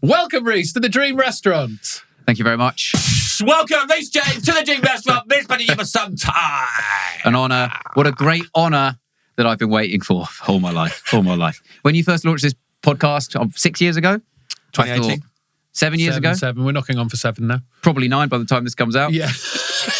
Welcome, Reese, to the Dream Restaurant. Thank you very much. Welcome, Rhys James, to the Dream Restaurant. Been spending you for some time. An honour. What a great honour that I've been waiting for all my life. When you first launched this podcast 6 years ago? 2018. 7 years ago? 7. We're knocking on for 7 now. Probably 9 by the time this comes out. Yeah.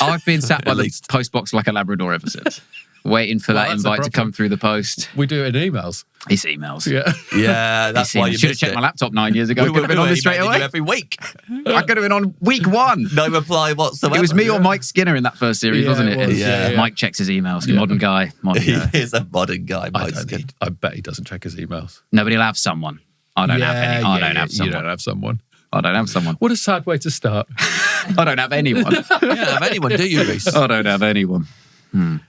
I've been sat by the least. post box like a Labrador ever since. Waiting for that that's a invite to problem. come through the post. We do it in emails. It's emails. Yeah. Yeah, that's why you should have missed checked it. my laptop 9 years ago. Could have been on this straight emailing away. you every week. I could have been on week 1. No reply whatsoever. It was me or Mike Skinner in that first series, Yeah, wasn't it? it was. Yeah. Mike checks his emails. Yeah. Modern guy. He is a modern guy, I Mike's good. bet he doesn't check his emails. Nobody will have someone. I don't have any. I don't have You someone. don't have someone. I don't have someone. What a sad way to start. I don't have anyone. You don't have anyone, do you, Reese? I don't have anyone.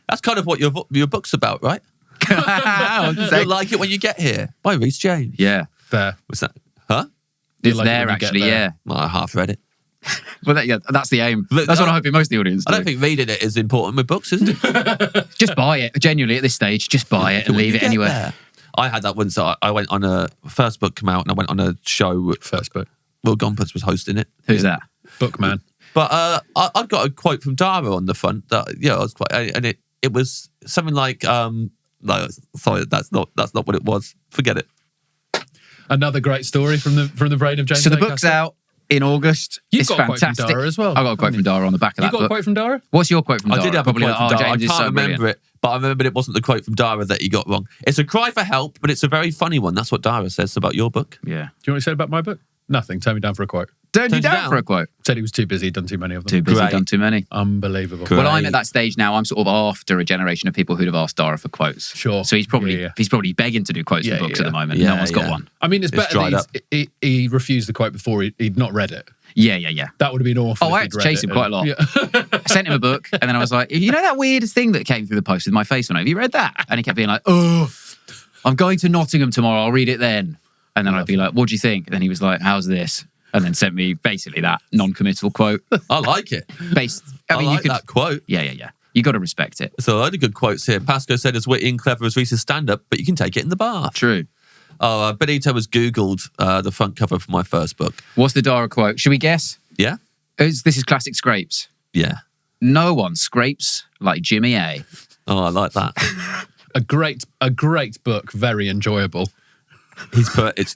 That's kind of what your book's about, right? You'll like it when you get here. By Rhys James. Yeah. There. What's that? Huh? It's like it there when you get actually, there. yeah. Well, I half read it. Well, that's the aim. Look, That's what I'm hoping most of the audience I do. don't think reading it is important with books, isn't it? Just buy it. Genuinely, at this stage, just buy it and When leave you it get anywhere. there. I had that once. I went on a first book come out and I went on a show. First book. Will Gompers was hosting it. Who's that? Bookman. But I got a quote from Dara on the front that I was quite, and it was something like, no, sorry, that's not what it was. Forget it. Another great story from the brain of James. So the Acaster. book's out in August. You've It's got a quote from fantastic. Dara as well, I got a quote haven't from Dara on the back of You that got a book. quote from Dara? What's your quote from Dara? I did have a Probably quote from Dara. I James is can't so remember brilliant. it, but I remembered it wasn't the quote from Dara that he got wrong. It's a cry for help, but it's a very funny one. That's what Dara says about your book. Yeah. Do you know what he said about my book? Nothing. Turn me down for a quote. Turned you Turned you down down? for a quote. Said he was too busy, done too many of them. Too busy, Great. done too many. Unbelievable. Great. Well, I'm at that stage now. I'm sort of after a generation of people who'd have asked Dara for quotes. Sure. So he's probably Yeah. he's probably begging to do quotes Yeah, for books yeah. at the moment. Yeah, No one's got yeah. one. I mean, it's better dried that he refused the quote before he'd not read it. Yeah. That would have been awful. Oh, if I he'd had to read chase it him quite a lot. Yeah. I sent him a book, and then I was like, you know that weird thing that came through the post with my face on it? Have you read that? And he kept being like, oh, I'm going to Nottingham tomorrow. I'll read it then. And then I'd be like, what do you think? And then he was like, how's this? And then sent me basically that non-committal quote. I like it. I mean, like you could, that quote. Yeah. You got to respect it. So a load of good quotes here. Pasco said, as witty and clever as Reese's stand-up, but you can take it in the bath. True. Oh, Benito has Googled the front cover for my first book. What's the Dara quote? Should we guess? Yeah? This is classic scrapes. Yeah. No one scrapes like Jimmy A. Oh, I like that. A great book, very enjoyable. He's put it's.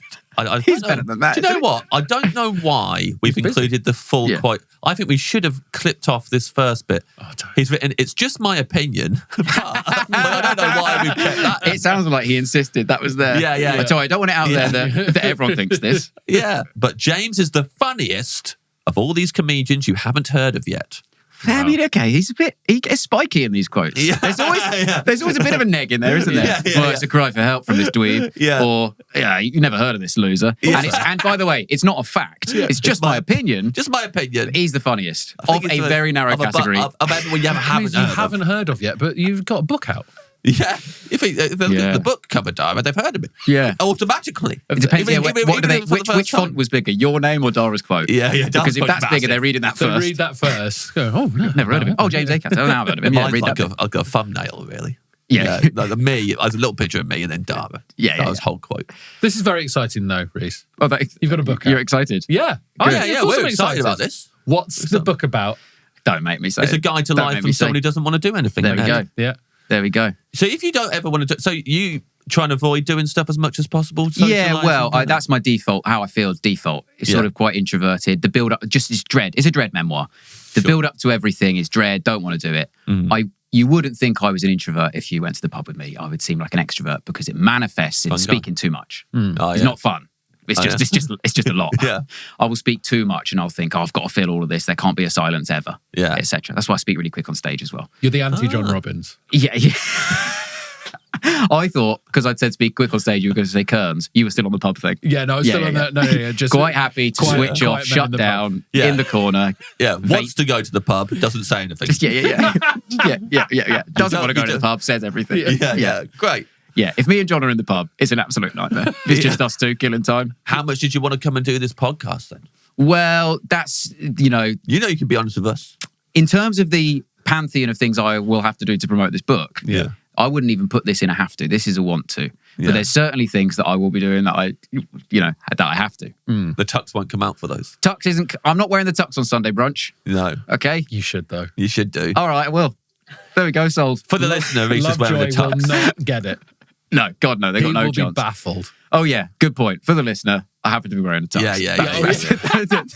He's better than that, Do you know isn't what? I don't know why we've busy. included the full Yeah. quote. I think we should have clipped off this first bit. Oh, don't. He's written, "It's just my opinion," but I don't know why we've kept that. It sounds like he insisted that was there. Yeah. But sorry, I don't want it out there that everyone thinks this. Yeah, but James is the funniest of all these comedians you haven't heard of yet. I mean, okay, he gets spiky in these quotes. Yeah. There's always a bit of a neg in there, isn't there? Yeah, Well, it's a cry for help from this dweeb. Yeah. Or, you never heard of this loser. Yeah. And by the way, it's not a fact. It's just my opinion. Just my opinion. He's the funniest I think of a it's very narrow of a bu- category. Of everyone you haven't heard of. heard of yet, but you've got a book out. Yeah, if they look Yeah. at the book cover, Dara, they've heard of it. Yeah. Automatically. It depends. Even- Yeah, even- what do they? even for the first Which font time. was bigger, your name or Dara's quote? Yeah. Because Dara's if quote that's bigger, massive. they're reading that So first. read that first. Go, oh, no. Never heard of him. Oh, James Acaster. Oh, now I've heard of him. Yeah, Mine's read like that. like a thumbnail, really. Yeah. Like me, as a little picture of me and then Dara. Yeah, That was whole quote. This is very exciting, though, Reese. Oh, You've got a book You're out. excited? Yeah. Oh, Good. yeah, Of course we're I'm excited about this. What's the book about? Don't make me say It's it. a guide to Don't life make from me say someone it. who doesn't want to do anything. There we go. Yeah. There we go. So if you don't ever want to do... So you try and avoid doing stuff as much as possible? Yeah, socialising, well, kind of? that's my default, how I feel default. It's sort Yeah. of quite introverted. The build-up, just is dread. It's a dread memoir. The Sure. build-up to everything is dread, don't want to do it. You wouldn't think I was an introvert if you went to the pub with me. I would seem like an extrovert because it manifests in Fun guy. speaking too much. Oh, It's yeah. not fun. It's Oh, just, yeah. it's just a lot. Yeah. I will speak too much and I'll think, I've got to feel all of this. There can't be a silence ever. Yeah. Etc. That's why I speak really quick on stage as well. You're the anti-John Robbins. Yeah. I thought, because I'd said speak quick on stage, you were going to say Kearns. You were still on the pub thing. Yeah, no, I was still on that. No, just Quite happy to quiet- switch quiet off, men shut in the pub. down, Yeah. in the corner. Yeah, wants to go to the pub, doesn't say anything. Just, yeah. Doesn't want to go to the pub, says everything. Yeah, great. Yeah, if me and John are in the pub, it's an absolute nightmare. It's just us two killing time. How much did you want to come and do this podcast then? Well, that's, You know you can be honest with us. in terms of the pantheon of things I will have to do to promote this book, Yeah. I wouldn't even put this in a have to. This is a want to. Yeah. But there's certainly things that I will be doing that I have to. The tux won't come out for those. Tux isn't. I'm not wearing the tux on Sunday brunch. No, Okay. You should, though. you should do. All right, I will. There we go, sold. For the listener, Reese is wearing the Lovejoy will tux. not get it. No, God, no, they got He no will be chance. baffled. Oh, yeah, good point. For the listener, I happen to be wearing a tux. Yeah. That's it.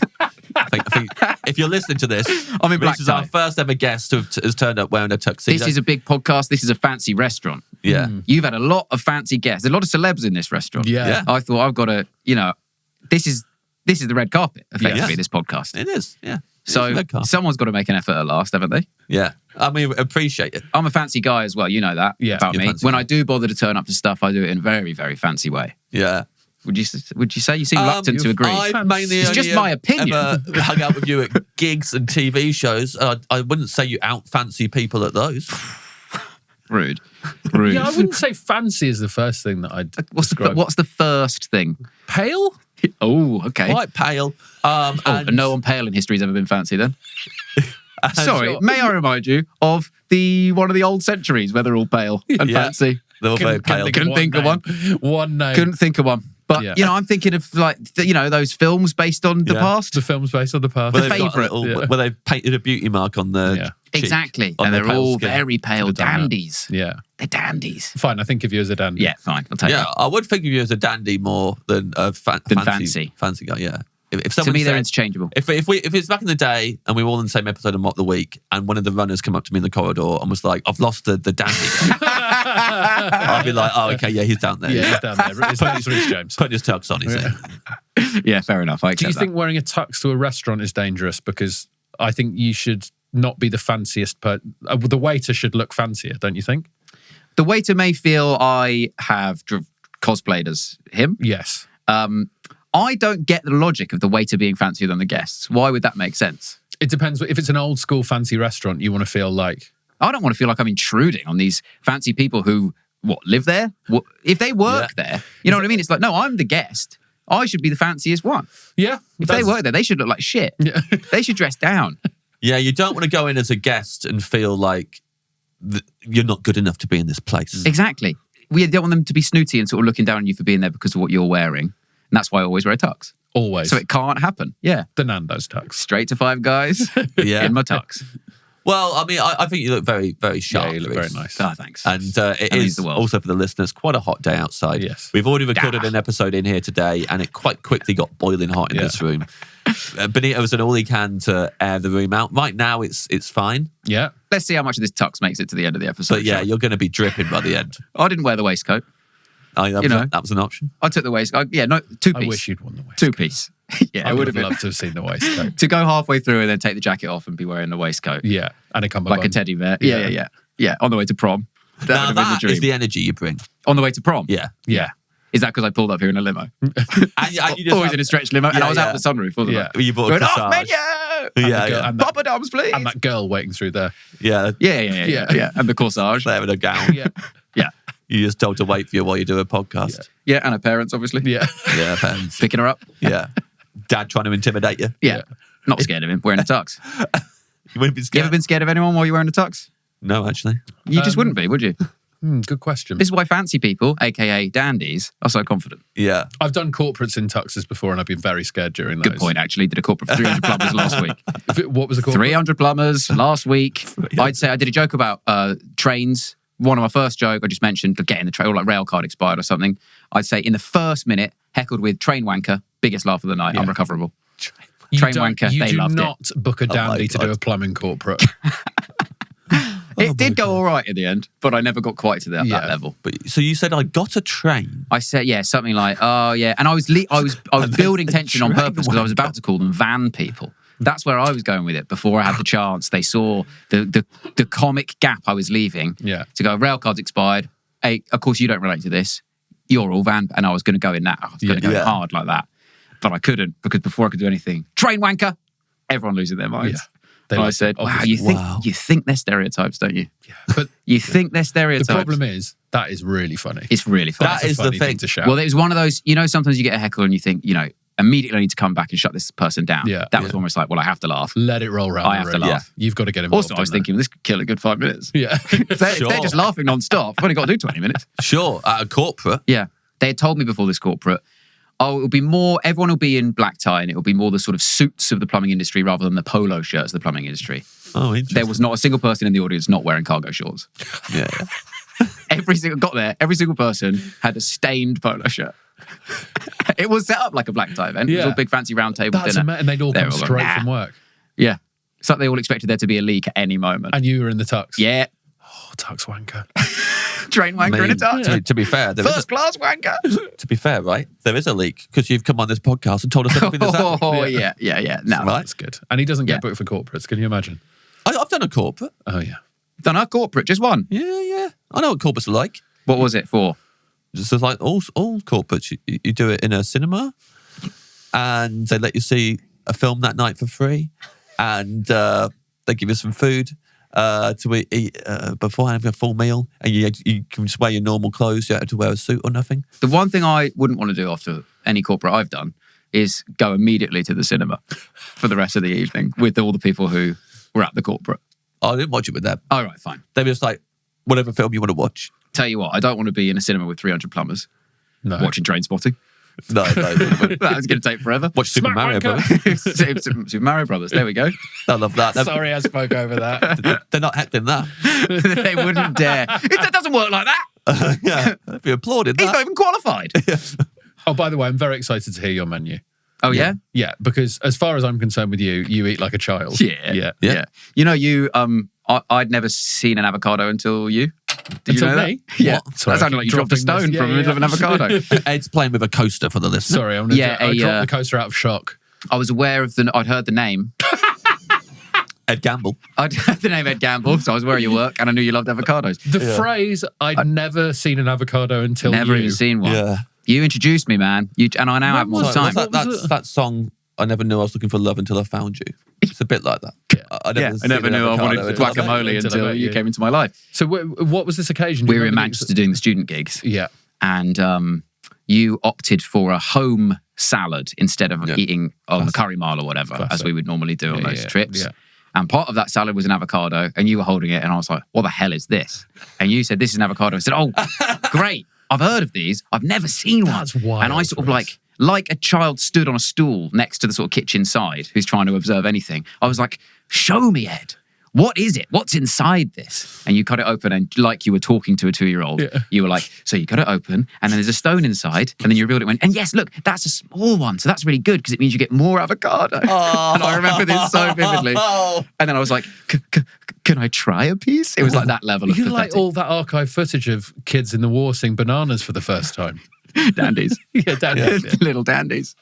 I think if you're listening to this, I'm in black Reese is our tie. first ever guest who has turned up wearing a tuxedo. This is a big podcast. This is a fancy restaurant. Yeah. You've had a lot of fancy guests, a lot of celebs in this restaurant. Yeah. I thought I've got to, this is the red carpet, effectively, Yeah. this podcast. It is, yeah. It is So red carpet. someone's got to make an effort at last, haven't they? Yeah. I mean, appreciate it. I'm a fancy guy as well. You know that about you're me. fancy. When I do bother to turn up to stuff, I do it in a very, very fancy way. Yeah. Would you say you seem reluctant to agree? I've mainly It's only just my opinion. ever hung out with you at gigs and TV shows. I wouldn't say you out fancy people at those. Rude. Yeah, I wouldn't say fancy is the first thing that I'd describe. What's the first thing? Pale? Oh, okay. Quite pale. And no one pale in history has ever been fancy then. and- Sorry, may I remind you of one of the old centuries where they're all pale and Yeah. fancy? They were very pale. Couldn't think of one. One name. Couldn't think of one. But, Yeah. I'm thinking of those films based on the Yeah. past. The film's based on the past. Where The they've got a favourite. little- Yeah. Where they've painted a beauty mark on the Yeah. cheek, Exactly. on And their they're pale all skin. very pale Could've done that. dandies. Yeah. They're dandies. Fine, I think of you as a dandy. Yeah, fine. I'll take Yeah, that. I would think of you as a dandy more than a fancy. fancy guy. Yeah. If To someone me, they're said, interchangeable. if it's back in the day and we were all in the same episode of Mock the Week and one of the runners come up to me in the corridor and was like, "I've lost the dandy," I'd be like, "Oh, okay, yeah, he's down there. Yeah, he's down there. It's Rhys James. Putting his tux on." He's in. Yeah, fair enough. I Do you accept think wearing a tux to a restaurant is dangerous? Because I think you should not be the fanciest the waiter should look fancier, don't you think? that. The waiter may feel I have cosplayed as him. Yes. I don't get the logic of the waiter being fancier than the guests. Why would that make sense? It depends. If it's an old school fancy restaurant, you want to feel like... I don't want to feel like I'm intruding on these fancy people who, live there? If they work there, you know what I mean? It's like, no, I'm the guest. I should be the fanciest one. Yeah. If they work there, they should look like shit. Yeah. They should dress down. Yeah, you don't want to go in as a guest and feel like you're not good enough to be in this place. Exactly. We don't want them to be snooty and sort of looking down on you for being there because of what you're wearing. And that's why I always wear a tux. Always. So it can't happen. Yeah. The Nando's tux. Straight to Five Guys Yeah. in my tux. Well, I mean, I think you look very, very sharp. Yeah, you look Reese. very nice. Oh, thanks. And it That means is the world. also for the listeners quite a hot day outside. Yes. We've already recorded an episode in here today, and it quite quickly got boiling hot in Yeah. this room. Benito's done all he can to air the room out. Right now, it's fine, Yeah. Let's see how much of this tux makes it to the end of the episode. but yeah, shall we? you're going to be dripping by the end. I didn't wear the waistcoat. That was an option. I took the waistcoat. Yeah, no, two-piece. I wish you'd won the waistcoat. Two-piece. Yeah, I it would would have have been. loved to have seen the waistcoat. To go halfway through and then take the jacket off and be wearing the waistcoat. Yeah. And a cummerbund. Like a teddy bear. Yeah. On the way to prom. That would Now have been the that dream. is the energy you bring. On the way to prom? Yeah. Yeah. Is that because I pulled up here in a limo? And you just Always have- in a stretch limo. And Yeah, I was yeah. out the sunroof, wasn't Yeah. I? You bought a Going, off corsage. menu! Yeah, the girl- yeah. and that- Papa Doms, please! And that girl waiting through there. Yeah. Yeah. And the corsage. There in a gown. Yeah. Yeah. You just told to wait for you while you do a podcast. Yeah, and her parents, obviously. Yeah. Yeah, parents. Picking her up. Yeah. Dad trying to intimidate you. Yeah. Not scared of him, wearing a tux. You wouldn't be You scared. ever been scared of anyone while you're wearing a tux? No, actually. You just wouldn't be, would you? Good question. This is why fancy people, aka dandies, are so confident. Yeah. I've done corporates in tuxes before and I've been very scared during those. Good point, actually. Did a corporate for 300 plumbers last week. What was the corporate? 300 plumbers last week. I'd say I did a joke about trains. One of my first joke, I just mentioned getting the train, or like rail card expired or something. I'd say in the first minute, heckled with train wanker, biggest laugh of the night, Yeah. unrecoverable. You Train don't- wanker, You they do loved it. not book a my dandy to do God. a plumbing corporate. It did go all right in the end, but I never got quite to that Yeah. level. But so you said I got a train. I said, yeah, something like, oh yeah, and I was building tension on purpose because I was about to call them van people. That's where I was going with it before I had the chance. They saw the comic gap I was leaving. Yeah. To go, rail cards expired. Hey, of course you don't relate to this. You're all van, and I was going to go in that. I was going to go Yeah. hard like that, but I couldn't because before I could do anything, train wanker. Everyone losing their minds. Yeah. They And I loved said, it, wow, obviously. you think they're stereotypes, don't you? But You think they're the stereotypes. problem is, that is really funny. It's really fun. That It's a is the funny thing. to shout. Well, it was one of those, sometimes you get a heckler and you think, immediately I need to come back and shut this person down. Yeah. That was almost like, well, I have to laugh. Let it roll around. I have to laugh. You've got to get involved. Also, I was thinking, this could kill a good 5 minutes. Yeah. If they're just laughing non-stop, I've only got to do 20 minutes. Sure, at a corporate. Yeah. They had told me before this corporate, it'll be more, everyone will be in black tie and it'll be more the sort of suits of the plumbing industry rather than the polo shirts of the plumbing industry. Oh, interesting. There was not a single person in the audience not wearing cargo shorts. Yeah. Every single person had a stained polo shirt. It was set up like a black tie event. It was all big fancy round table dinner. And they'd all come straight from work. Yeah. It's like they all expected there to be a leak at any moment. And you were in the tux. Yeah. Oh, tux wanker. Train wanker in a tux. To be fair, First class wanker. To be fair, right? There is a leak because you've come on this podcast and told us everything that's happened. Oh, yeah. No, Right. That's good. And he doesn't get booked for corporates. Can you imagine? I've done a corporate. Oh, yeah. Done our corporate, just one. Yeah. I know what corporates are like. What was it for? Just like all corporates, you do it in a cinema and they let you see a film that night for free and they give you some food to eat before having a full meal and you can just wear your normal clothes. You don't have to wear a suit or nothing. The one thing I wouldn't want to do after any corporate I've done is go immediately to the cinema for the rest of the evening with all the people who were at the corporate. I didn't watch it with them. All right, fine. They were just like, whatever film you want to watch. Tell you what, I don't want to be in a cinema with 300 plumbers watching Train Spotting. No. That was going to take forever. Watch Super Mario Brothers. Super Mario Brothers, there we go. I love that. Sorry, I spoke over that. They're not acting that. They wouldn't dare. That doesn't work like that. Yeah, they'd be applauded. He's not even qualified. Oh, by the way, I'm very excited to hear your menu. Oh, yeah? Yeah, because as far as I'm concerned with you, you eat like a child. Yeah. You know, I'd never seen an avocado until you. Did you know me? That? Yeah. Sorry, that sounded like you dropped a stone from the middle of an avocado. Ed's playing with a coaster for the listener. Sorry, I dropped the coaster out of shock. I was aware of I'd heard the name. Ed Gamble. I'd heard the name Ed Gamble, so I was aware of your work and I knew you loved avocados. The phrase, I'd never seen an avocado until Never even seen one. Yeah. You introduced me, man. And I now have more time. That song, I never knew I was looking for love until I found you. It's a bit like that. I never knew I wanted guacamole until you came into my life. So what was this occasion? We were in Manchester doing the student gigs. Yeah. And you opted for a home salad instead of eating on the curry mile or whatever, as we would normally do on those trips. Yeah. And part of that salad was an avocado, and you were holding it, and I was like, what the hell is this? And you said, this is an avocado. I said, oh, great. I've heard of these. I've never seen one. That's wild. And I sort of like a child stood on a stool next to the sort of kitchen side who's trying to observe anything. I was like, show me, Ed. What is it? What's inside this? And you cut it open and like you were talking to a 2-year-old, you were like, so you cut it open and then there's a stone inside and then you revealed it and yes, look, that's a small one. So that's really good because it means you get more avocado. Oh. And I remember this so vividly. Oh. And then I was like, can I try a piece? It was like that level of pathetic. Like all that archive footage of kids in the war sing bananas for the first time. Dandies. Dandies. Little dandies.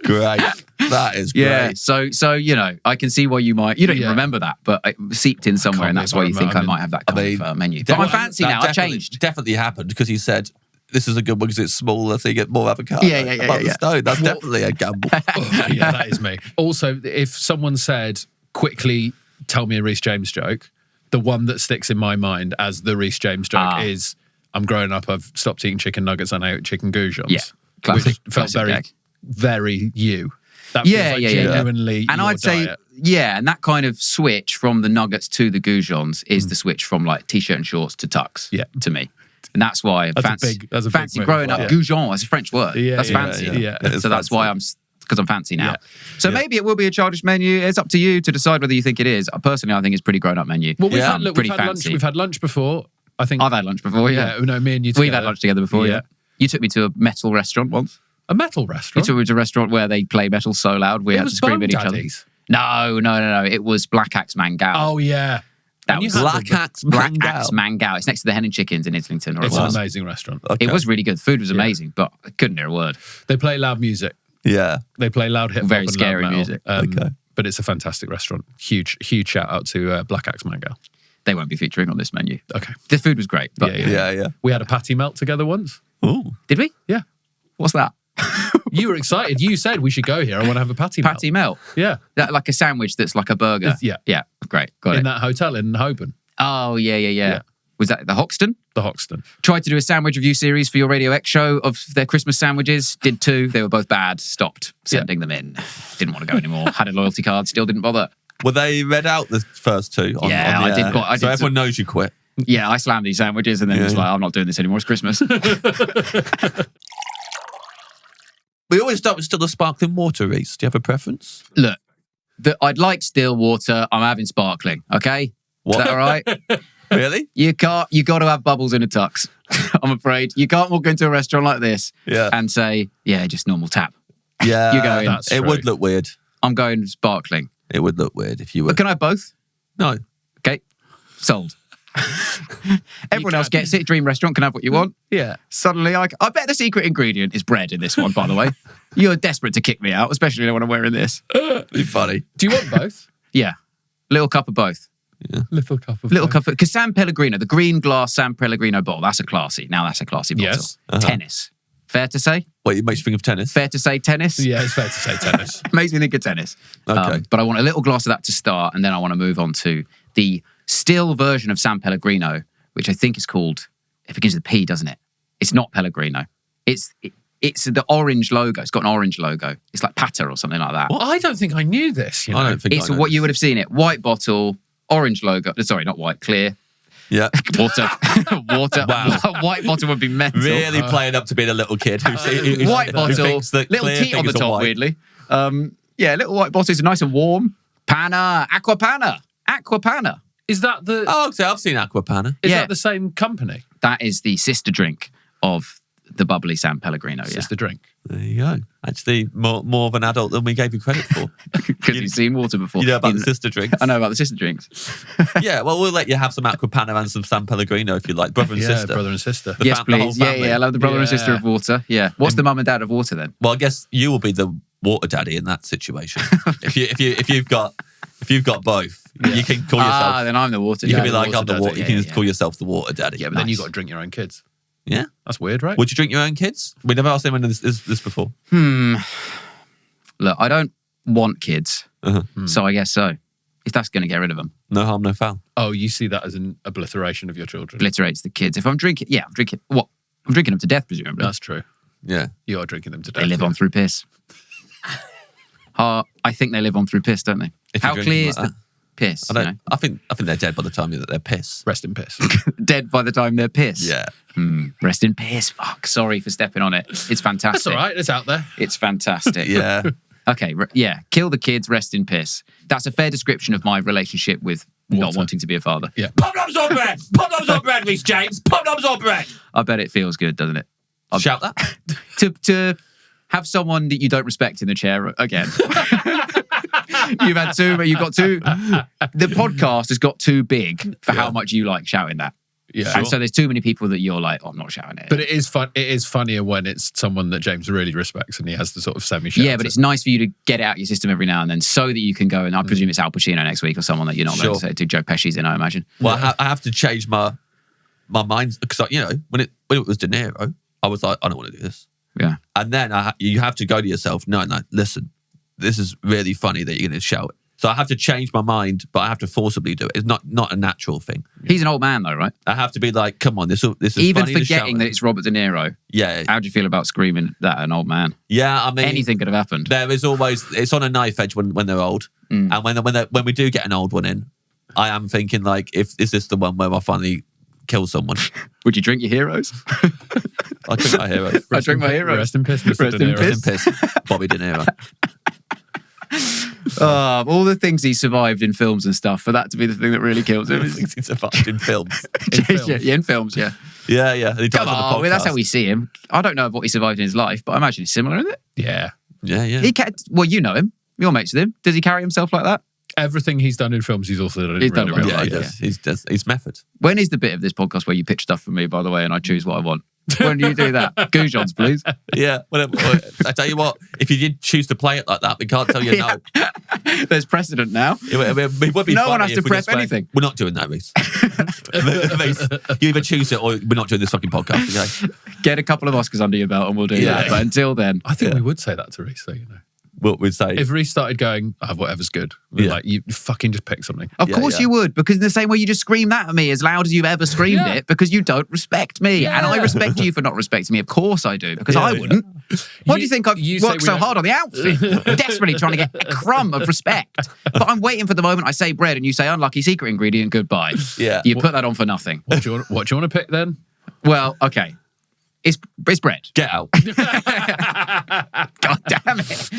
Great. That is great. Yeah. So you know, I can see why you don't even remember that, but it seeped in somewhere, and that's why you think I might have that kind of menu. But I'm fancy now. I've changed. Definitely happened because you said this is a good one because it's smaller, so you get more avocado. Yeah. Stone. That's definitely a gamble. That is me. Also, if someone said quickly, tell me a Rhys James joke, the one that sticks in my mind as the Rhys James joke is, I'm growing up, I've stopped eating chicken nuggets and I ate chicken goujons. Yeah, classic. Which felt very you. That feels like genuinely and your I'd say, diet. and that kind of switch from the nuggets to the goujons is the switch from like t-shirt and shorts to tux to me. And that's why that's a fancy big growing up. Goujon, that's a French word. That's fancy. So that's why because I'm fancy now. So maybe it will be a childish menu. It's up to you to decide whether you think it is. Personally, I think it's a pretty grown-up menu. Well, we've had lunch before. I think I've had lunch before, No, me and you together. We've had lunch together before, You took me to a metal restaurant once. A metal restaurant? You took me to a restaurant where they play metal so loud we had to scream at each other. No. It was Black Axe Mangao. Oh, yeah. That was Black Axe Mangao. It's next to the Hen and Chickens in Islington. It's an amazing restaurant. Okay. It was really good. Food was amazing, but I couldn't hear a word. They play loud music. Yeah. They play loud hip hop. Very scary music. But it's a fantastic restaurant. Huge shout out to Black Axe Mangao. They won't be featuring on this menu. Okay. The food was great. But Yeah. We had a patty melt together once. Ooh. Did we? Yeah. What's that? You were excited. You said we should go here. I want to have a patty melt. Patty melt? Yeah. Like a sandwich that's like a burger? Yeah. Yeah. Great. Got it. In that hotel in Holborn. Oh, yeah. Was that the Hoxton? The Hoxton. Tried to do a sandwich review series for your Radio X show of their Christmas sandwiches. Did 2. They were both bad. Stopped sending them in. Didn't want to go anymore. Had a loyalty card. Still didn't bother. Were they read out the first 2? I did. So everyone knows you quit. Yeah, I slammed these sandwiches and then was like, I'm not doing this anymore. It's Christmas. We always start with still the sparkling water, Reese. Do you have a preference? Look, I'd like still water. I'm having sparkling. Okay, What? is that all right? Really? You got to have bubbles in a tux. I'm afraid you can't walk into a restaurant like this and say, yeah, just normal tap. Yeah, You're going. It would look weird. I'm going sparkling. It would look weird if you were. But can I have both? No. Okay, sold. Everyone else gets it. Dream restaurant, can have what you want. Yeah. Suddenly, I bet the secret ingredient is bread in this one, by the way. You're desperate to kick me out, especially when I'm wearing this. Be funny. Do you want both? Yeah. Little cup of both. Little cup of Little both. cup of... Because San Pellegrino, the green glass San Pellegrino bottle, that's a classy. Now that's a classy bottle. Yes. Tennis. Fair to say? What, it makes you think of tennis? Fair to say tennis? Yeah, it's fair to say tennis. Makes me think of tennis. Okay. But I want a little glass of that to start, and then I want to move on to the still version of San Pellegrino, which I think is called, it begins with a P, doesn't it? It's not Pellegrino. It's the orange logo. It's got an orange logo. It's like Pata or something like that. Well, I don't think I knew this. You know? I don't think It's I know what you this. would have seen it. White bottle, orange logo. Sorry, not white, clear. Yeah. Water. Water. Wow. White bottle would be mental. Really playing up to being a little kid who White bottle, thinks that little clear teat on the things are top, white. weirdly. Yeah, little white bottle is nice and warm. Panna, Aqua Panna. Is that the Oh, so I've seen Aquapanna. is yeah. that the same company? That is the sister drink of the bubbly San Pellegrino, It's yeah. just the drink. There you go. Actually, more of an adult than we gave you credit for. Because you've seen water before. You know about the sister drinks. I know about the sister drinks. Yeah, well, we'll let you have some Aquapanna and some San Pellegrino if you like. Brother and Yeah, sister. brother and sister. The Yes, the whole please. Yeah, family. I love the brother and sister Yeah. of water. Yeah. What's the mum and dad of water then? Well, I guess you will be the water daddy in that situation. if you've got both, you can call yourself. Then I'm the water You dad. can be like, water I'm the daddy. water. You Yeah, can just yeah. call yourself the water daddy. Yeah, but then you Nice. got to drink your own kids. Yeah. That's weird, right? Would you drink your own kids? We never asked anyone this before. Look, I don't want kids, Uh-huh. so I guess so. If that's going to get rid of them, No harm, no foul. Oh, you see that as an obliteration of your children. obliterates the kids. If I'm drinking, I'm drinking. What? I'm drinking them to death, presumably. That's true. Yeah. You are drinking them to death. They live on through piss. I think they live on through piss, don't they? If you're How drinking clear like is the that. piss? I don't. I think they're dead by the time that they're piss. Rest in piss. Dead by the time they're piss. Yeah. Rest in piss. Fuck. Sorry for stepping on it. It's fantastic. That's all right. It's out there. It's fantastic. Yeah. Okay. Kill the kids. Rest in piss. That's a fair description of my relationship with not Water. wanting to be a father. Yeah. Pop-noms on bread! Pop-noms on bread, Rhys James! Pop-noms on bread! I bet it feels good, doesn't it? Shout that. To have someone that you don't respect in the chair again. You've got two. The podcast has got too big for how much you like shouting that. Yeah. And so there's too many people that you're like, I'm not shouting it. But it is fun. It is funnier when it's someone that James really respects and he has to sort of semi-shout. yeah, but it's nice for you to get it out your system every now and then so that you can go, and I presume it's Al Pacino next week or someone that you're not going to say to. Joe Pesci's in, I imagine. Well, I have to change my mind because when it was De Niro, I was like, I don't want to do this. Yeah. And then you have to go to yourself, no, listen, this is really funny that you're going to shout it. So I have to change my mind, but I have to forcibly do it. It's not a natural thing. He's an old man though, right? I have to be like, come on, this is Even funny to shout forgetting that it. it's Robert De Niro. Yeah, How do you feel about screaming that at an old man? yeah. I mean, Anything could have happened. there is always it's on a knife edge when they're old, and when we do get an old one in, I am thinking like, is this the one where I finally kill someone? Would you drink your heroes? I drink my hero. I drink my heroes. Rest in piss, Mr. Rest De in Niro. Rest in piss, Bobby De Niro. All the things he survived in films and stuff, for that to be the thing that really kills him. Things he's survived in films. Yeah, in films, yeah. Yeah. And he dies Come on the on, well, that's podcast. how we see him. I don't know what he survived in his life, but I imagine it's similar, isn't it? Yeah. Yeah. Well, you know him. You're mates with him. Does he carry himself like that? Everything he's done in films, he's also done in He's real done it life. Yeah, he does. He's method. When is the bit of this podcast where you pitch stuff for me, by the way, and I choose what I want? When do you do that? Goujons, please. Yeah. Whatever. I tell you what, if you did choose to play it like that, we can't tell you no. There's precedent now. It would be No one funny has if to we just prep went, anything. We're not doing that, Reese. Reese, you either choose it or we're not doing this fucking podcast, okay? Get a couple of Oscars under your belt and we'll do Yeah. that. But until then, I think we would say that to Reese, though, you know. what we'd say. If Reese started going, whatever's good, like you fucking just pick something. Of course you would, because in the same way you just scream that at me as loud as you've ever screamed it, because you don't respect me. And I respect you for not respecting me. Of course I do, because I wouldn't. Why do you think I've worked so hard on the outfit? Desperately trying to get a crumb of respect. But I'm waiting for the moment I say bread and you say unlucky secret ingredient, goodbye. Yeah. You put that on for nothing. What do you want to pick then? Well, okay. It's bread. Get out. God damn it.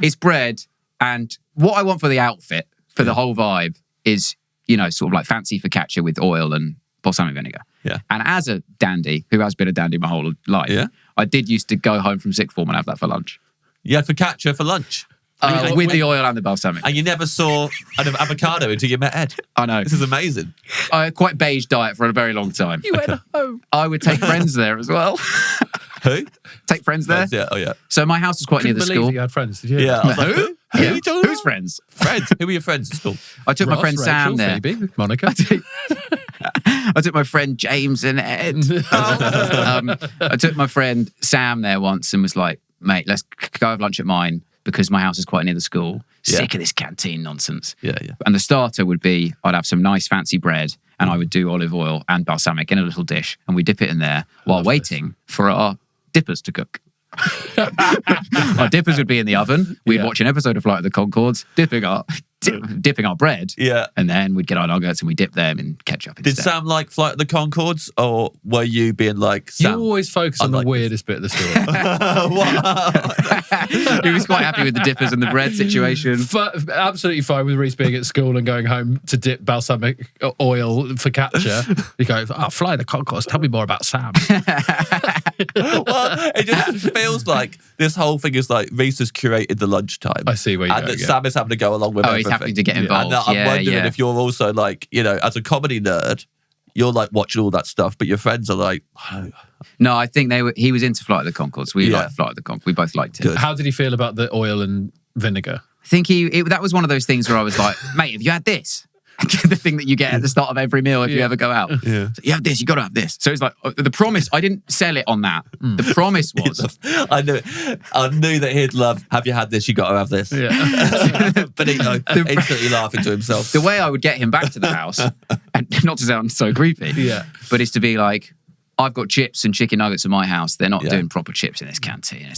It's bread. And what I want for the outfit, for the whole vibe, is, sort of like fancy focaccia with oil and balsamic vinegar. Yeah. And as a dandy, who has been a dandy my whole life, I did used to go home from sixth form and have that for lunch. You had focaccia for lunch. With the oil and the balsamic. And you never saw an avocado until you met Ed. I know. This is amazing. Quite beige diet for a very long time. You went home. I would take friends there as well. Who? Take friends there? Yeah. Oh, yeah. So my house was quite near the school. You had friends, did you? Yeah. I was like, who? Who are you talking about? Who's friends? Friends. Who were your friends at school? I took my Ross, friend Sam Rachel, there. Phoebe, Monica. I took my friend James and Ed. I took my friend Sam there once and was like, mate, let's go have lunch at mine because my house is quite near the school. Sick of this canteen nonsense. Yeah. And the starter would be, I'd have some nice fancy bread and I would do olive oil and balsamic in a little dish and we dip it in there while waiting for our dippers to cook. Our dippers would be in the oven. We'd watch an episode of Flight of the Conchords, dipping our bread. Yeah. And then we'd get our nuggets and we dip them in ketchup instead. Did Sam like Flight of the Conchords, or were you being like, Sam? You always focus on the weirdest bit of the story. He was quite happy with the dippers and the bread situation. Absolutely fine with Reese being at school and going home to dip balsamic oil focaccia. You go, Fly the Conchords, tell me more about Sam. Well, it just feels like this whole thing is like Reese has curated the lunchtime. I see where you're and going. that Sam is having to go along with everything. He's having to get involved. And I'm wondering if you're also like, as a comedy nerd, you're like watching all that stuff, but your friends are like, oh. No, I think he was into Flight of the Conchords. We liked Flight of the Conchords. We both liked it. Good. How did he feel about the oil and vinegar? I think that was one of those things where I was like, mate, have you had this? The thing that you get at the start of every meal if you ever go out. Yeah. So you have this, you got to have this. So it's like, the promise, I didn't sell it on that. The promise was... I knew that he'd love, have you had this, you got to have this. Yeah. But instantly laughing to himself. The way I would get him back to the house, and not to sound so creepy, but is to be like, I've got chips and chicken nuggets in my house. They're not doing proper chips in this canteen.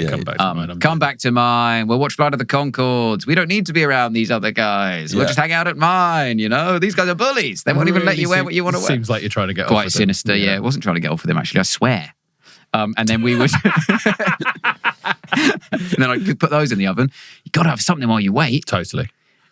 Come back to mine. Come back to mine. We'll watch Flight of the Conchords. We don't need to be around these other guys. We'll just hang out at mine, These guys are bullies. They won't even let you wear what you want to wear. Seems like you're trying to get off Quite with sinister, them. yeah. I wasn't trying to get off with them, actually. I swear. And then we would... and then I could put those in the oven. You got to have something while you wait. Totally.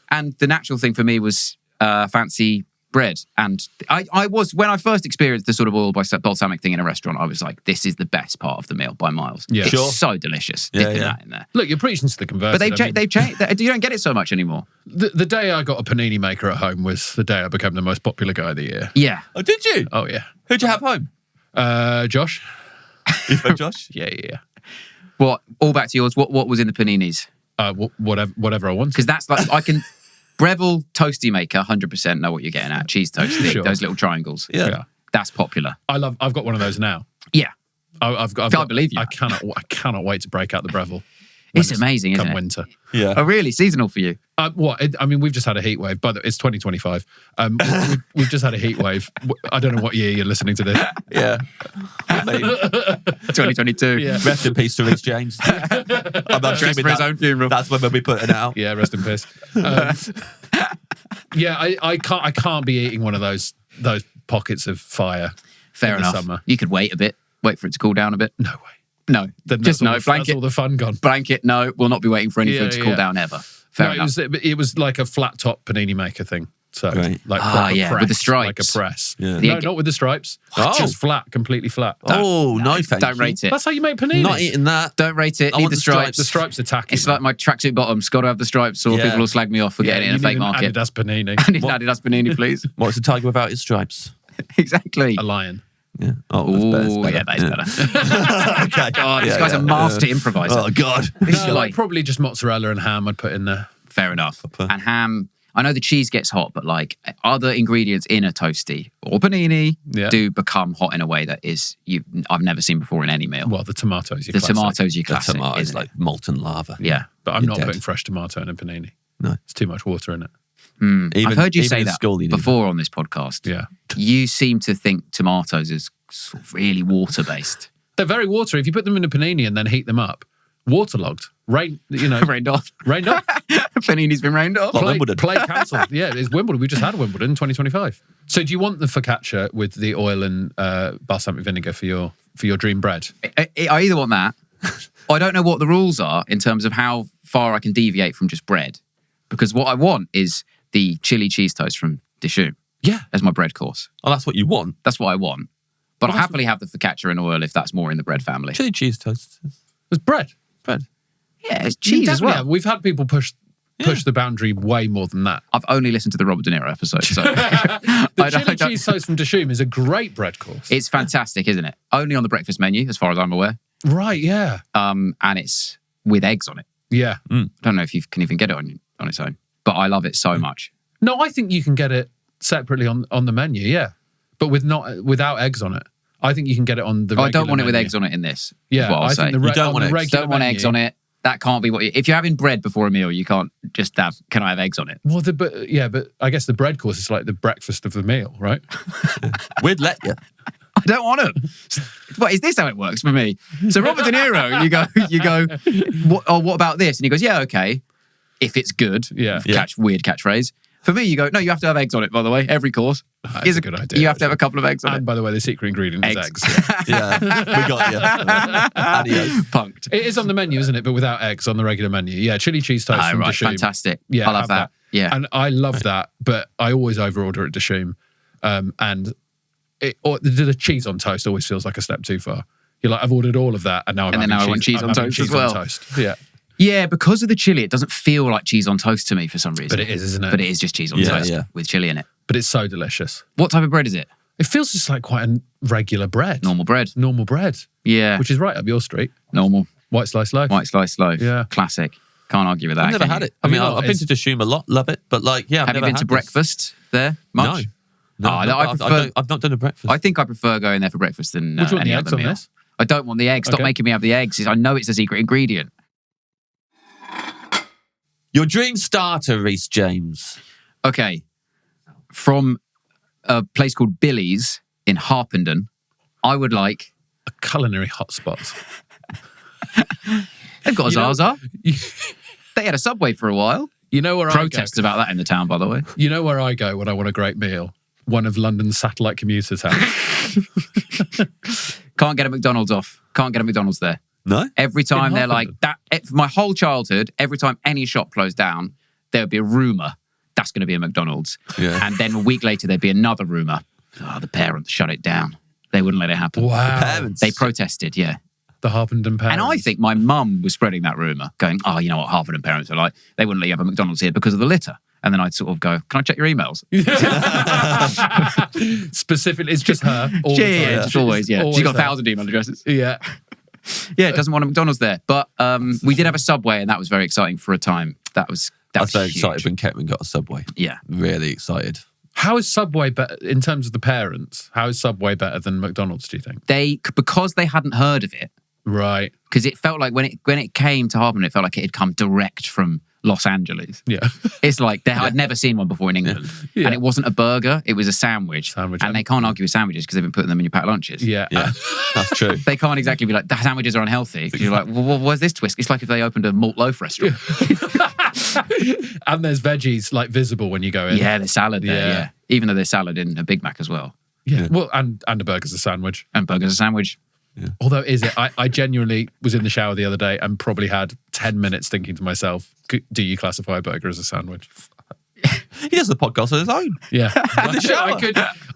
And the natural thing for me was fancy bread. And I was, when I first experienced the sort of oil balsamic thing in a restaurant, I was like, this is the best part of the meal by miles. Yeah. It's so delicious. Dipping that in there. Look, you're preaching to the converted. But they've changed. You don't get it so much anymore. The day I got a panini maker at home was the day I became the most popular guy of the year. Yeah. Oh, did you? Oh, yeah. Who'd you have home? Josh. You friend Josh? Yeah. What? All back to yours. What was in the paninis? Whatever I want. Because that's like, I can... Breville Toasty Maker, 100% know what you're getting at. Cheese toast, those little triangles. Yeah. That's popular. I've got one of those now. Yeah. I believe you. I cannot wait to break out the Breville. It's amazing, isn't it? Come winter. Yeah. Oh, really? Seasonal for you? We've just had a heat wave. It's 2025. We've just had a heat wave. I don't know what year you're listening to this. Yeah. 2022. Yeah. Rest in peace to Rhys James. I'm Dressed for his own funeral. That's when we'll be putting it out. Yeah, rest in peace. I can't be eating one of those pockets of fire. Fair in the enough. summer. You could wait a bit. Wait for it to cool down a bit. No way. No. Just no. That's all the fun gone. Blanket, no. We'll not be waiting for any food to cool down ever. Fair enough. It was like a flat top panini maker thing. So Right. like proper press, with the stripes. like a press. Yeah. No, not with the stripes. Just flat, completely flat. Oh, no, thank Don't you. rate it. That's how you make panini. Not eating that. Don't rate it. I Need want the the stripes. The stripes are tacky. It's like my tracksuit bottoms. Got to have the stripes or Yeah. people will slag me off for getting it in a fake market. Adidas panini. I need an Adidas panini, please. What's a tiger without his stripes? Exactly. A lion. Yeah. Oh, Yeah, that is better. Okay. God, this guy's a master improviser. Oh, God. This is No, like, probably just mozzarella and ham I'd put in there. fair enough. And ham, I know the cheese gets hot, but like other ingredients in a toasty or panini do become hot in a way that I've never seen before in any meal. Well, the tomatoes, tomatoes, you The classic. tomatoes like molten lava. Yeah. But I'm You're not dead. putting fresh tomato in a panini. No. It's too much water in it. I've heard you even say in that school, you need before on this podcast. Yeah. You seem to think tomatoes is sort of really water-based. They're very watery. If you put them in a panini and then heat them up, waterlogged. Rained Rained off. Rained off. Panini's been rained off. Like Wimbledon. Play cancelled. Yeah, it's Wimbledon. We just had Wimbledon in 2025. So do you want the focaccia with the oil and balsamic vinegar for your dream bread? I either want that, or I don't know what the rules are in terms of how far I can deviate from just bread. Because what I want is the chili cheese toast from Dishoom Yeah. as my bread course. Oh, that's what you want. That's what I want. But I'll happily have the focaccia and oil if that's more in the bread family. Chili cheese toast. It's bread. Bread. Yeah, it's cheese as Definitely well. have. We've had people push the boundary way more than that. I've only listened to the Robert De Niro episode. So The chili cheese toast from Dishoom is a great bread course. it's fantastic, isn't it? Only on the breakfast menu, as far as I'm aware. Right, yeah. And it's with eggs on it. Yeah. I don't know if you can even get it on its own, but I love it so much. No, I think you can get it separately on the menu, yeah. But without eggs on it. I think you can get it on the regular I don't want it with menu. eggs on it in this. Yeah, is what I'll I say. think You don't on want the eggs. regular Don't want menu- eggs on it. That can't be if you're having bread before a meal, you can't just can I have eggs on it? Well, but I guess the bread course is like the breakfast of the meal, right? We'd let you. I don't want them. What is this how it works for me? So Robert De Niro, you go, what about this? And he goes, yeah, okay, if it's good. Yeah. Weird catchphrase. For me, you go, no, you have to have eggs on it, by the way, every course. That's a good idea. You have to have a couple of eggs on And it. by the way, the secret ingredient is eggs. Yeah, we got you. Adios. Punked. It is on the menu, isn't it? But without eggs on the regular menu. Yeah, chili cheese toast from Right, Dishoom. fantastic. Yeah, I love have that. Yeah. And I love that, but I always overorder at Dishoom. And the cheese on toast always feels like a step too far. You're like, I've ordered all of that, and now I want cheese on toast as well. Yeah. Yeah, because of the chili, it doesn't feel like cheese on toast to me for some reason. But it is, isn't it? But it is just cheese on toast with chili in it. But it's so delicious. What type of bread is it? It feels just like quite a regular bread. Normal bread. Normal bread. Yeah. Which is right up your street. Normal. White slice loaf. White slice loaf. Yeah. Classic. Can't argue with that. I've never can had you? it. I mean, Have you I've not? been to Dishoom a lot, love it, but like, yeah, I've Have you never been to had breakfast there much? No, I've not done a breakfast. I think I prefer going there for breakfast than Would you want any the eggs other on meal. this? I don't want the eggs. Stop Okay. making me have the eggs. I know it's a secret ingredient. Your dream starter, Rhys James. Okay. From a place called Billy's in Harpenden, I would like... A culinary hotspot. They've got a You know- Zaza. They had a Subway for a while. You know where Protests about that in the town, by the way. You know where I go when I want a great meal? One of London's satellite commuters' house. Can't get a McDonald's off. Can't get a McDonald's there. No? Every time In they're like Harpenden? that. My whole childhood, every time any shop closed down, there would be a rumour that's going to be a McDonald's. Yeah. And then a week later, there'd be another rumour. Oh, the parents shut it down. They wouldn't let it happen. Wow. Parents. They protested, yeah. The Harpenden parents. And I think my mum was spreading that rumour, going, oh, you know what Harpenden parents are like? They wouldn't let you have a McDonald's here because of the litter. And then I'd sort of go, can I check your emails? Specifically, it's just her. All the time. Just always, yeah. She's got there. 1,000 email addresses. Yeah. Yeah, doesn't want a McDonald's there. But we did have a Subway, and that was very exciting for a time. That was I was so huge. excited when Kettering got a Subway. Yeah. Really excited. How is Subway better, in terms of the parents, how is Subway better than McDonald's, do you think? Because they hadn't heard of it, Right. because it felt like when it came to Harpenden, it felt like it had come direct from Los Angeles. Yeah. It's like I'd never seen one before in England. Yeah. And it wasn't a burger, it was a sandwich. Sandwich. And they can't argue with sandwiches because they've been putting them in your packed lunches. Yeah. Yeah, that's true. They can't exactly be like, the sandwiches are unhealthy. 'Cause you're like, well, where's this twist? It's like if they opened a malt loaf restaurant. And there's veggies like visible when you go in. Yeah, there's salad there, Yeah. yeah. Even though there's salad in a Big Mac as well. Yeah. Well, and a burger's a sandwich. And burger's a sandwich. Although, is it? I genuinely was in the shower the other day and probably had 10 minutes thinking to myself, do you classify a burger as a sandwich? He does the podcast on his own. Yeah. the shower.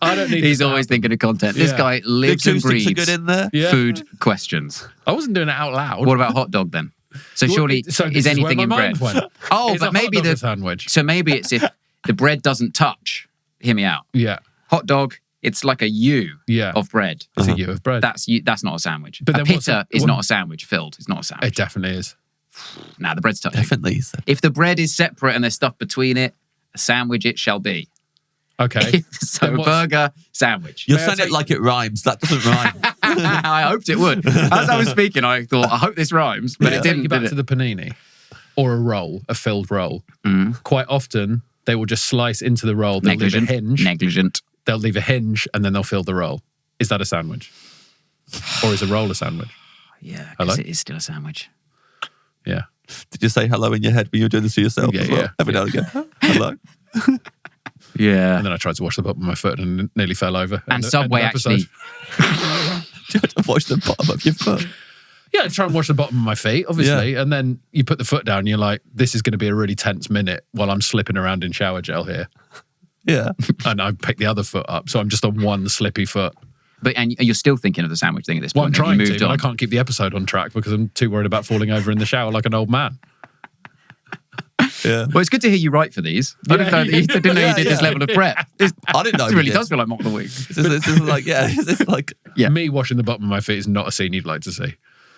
I don't need He's this to always happen. thinking of content. This Yeah. guy The lives and acoustics breathes are good in there. Yeah. food questions. I wasn't doing it out loud. What about hot dog then? So surely So this is where anything my in bread? mind went. Oh, Is but a hot maybe dog a the sandwich. So maybe it's if the bread doesn't touch. Hear me out. Yeah. Hot dog, it's like a U Yeah. of bread. It's a U of bread. That's not a sandwich. But a then what's pita it- is what- not a sandwich filled. It's not a sandwich. It definitely is. Nah, the bread's touching. Definitely. So. If the bread is separate and there's stuff between it, a sandwich it shall be. Okay. So Then what's- burger, sandwich. You're May I saying it take- like it rhymes. That doesn't rhyme. I hoped it would. As I was speaking, I thought, I hope this rhymes, but it Take didn't. you back Did to it? the panini or a roll, a filled roll. Mm. Quite often, they will just slice into the roll. They'll leave a hinge. Negligent. They'll leave a hinge, and then they'll fill the roll. Is that a sandwich? Or is a roll a sandwich? Yeah, Hello? because it is still a sandwich. Yeah. Did you say hello in your head when you were doing this to yourself Yeah, as well? yeah, Every now and again. Hello. Yeah. And then I tried to wash the bottom of my foot and nearly fell over. And Subway actually, You had to wash the bottom of your foot. Yeah, I try and wash the bottom of my feet, obviously. And then you put the foot down and you're like, this is going to be a really tense minute while I'm slipping around in shower gel here. Yeah. And I pick the other foot up. So I'm just on one slippy foot. and you're still thinking of the sandwich thing at this Well, point. I'm Have you trying to, moved but I on? can't keep the episode on track because I'm too worried about falling over in the shower like an old man. Yeah. Well, it's good to hear you write for these. I didn't know you did this level of prep. This I didn't know. it you really did. does feel like mock of the week. This is like, yeah. It's like, Yeah. Me washing the bottom of my feet is not a scene you'd like to see.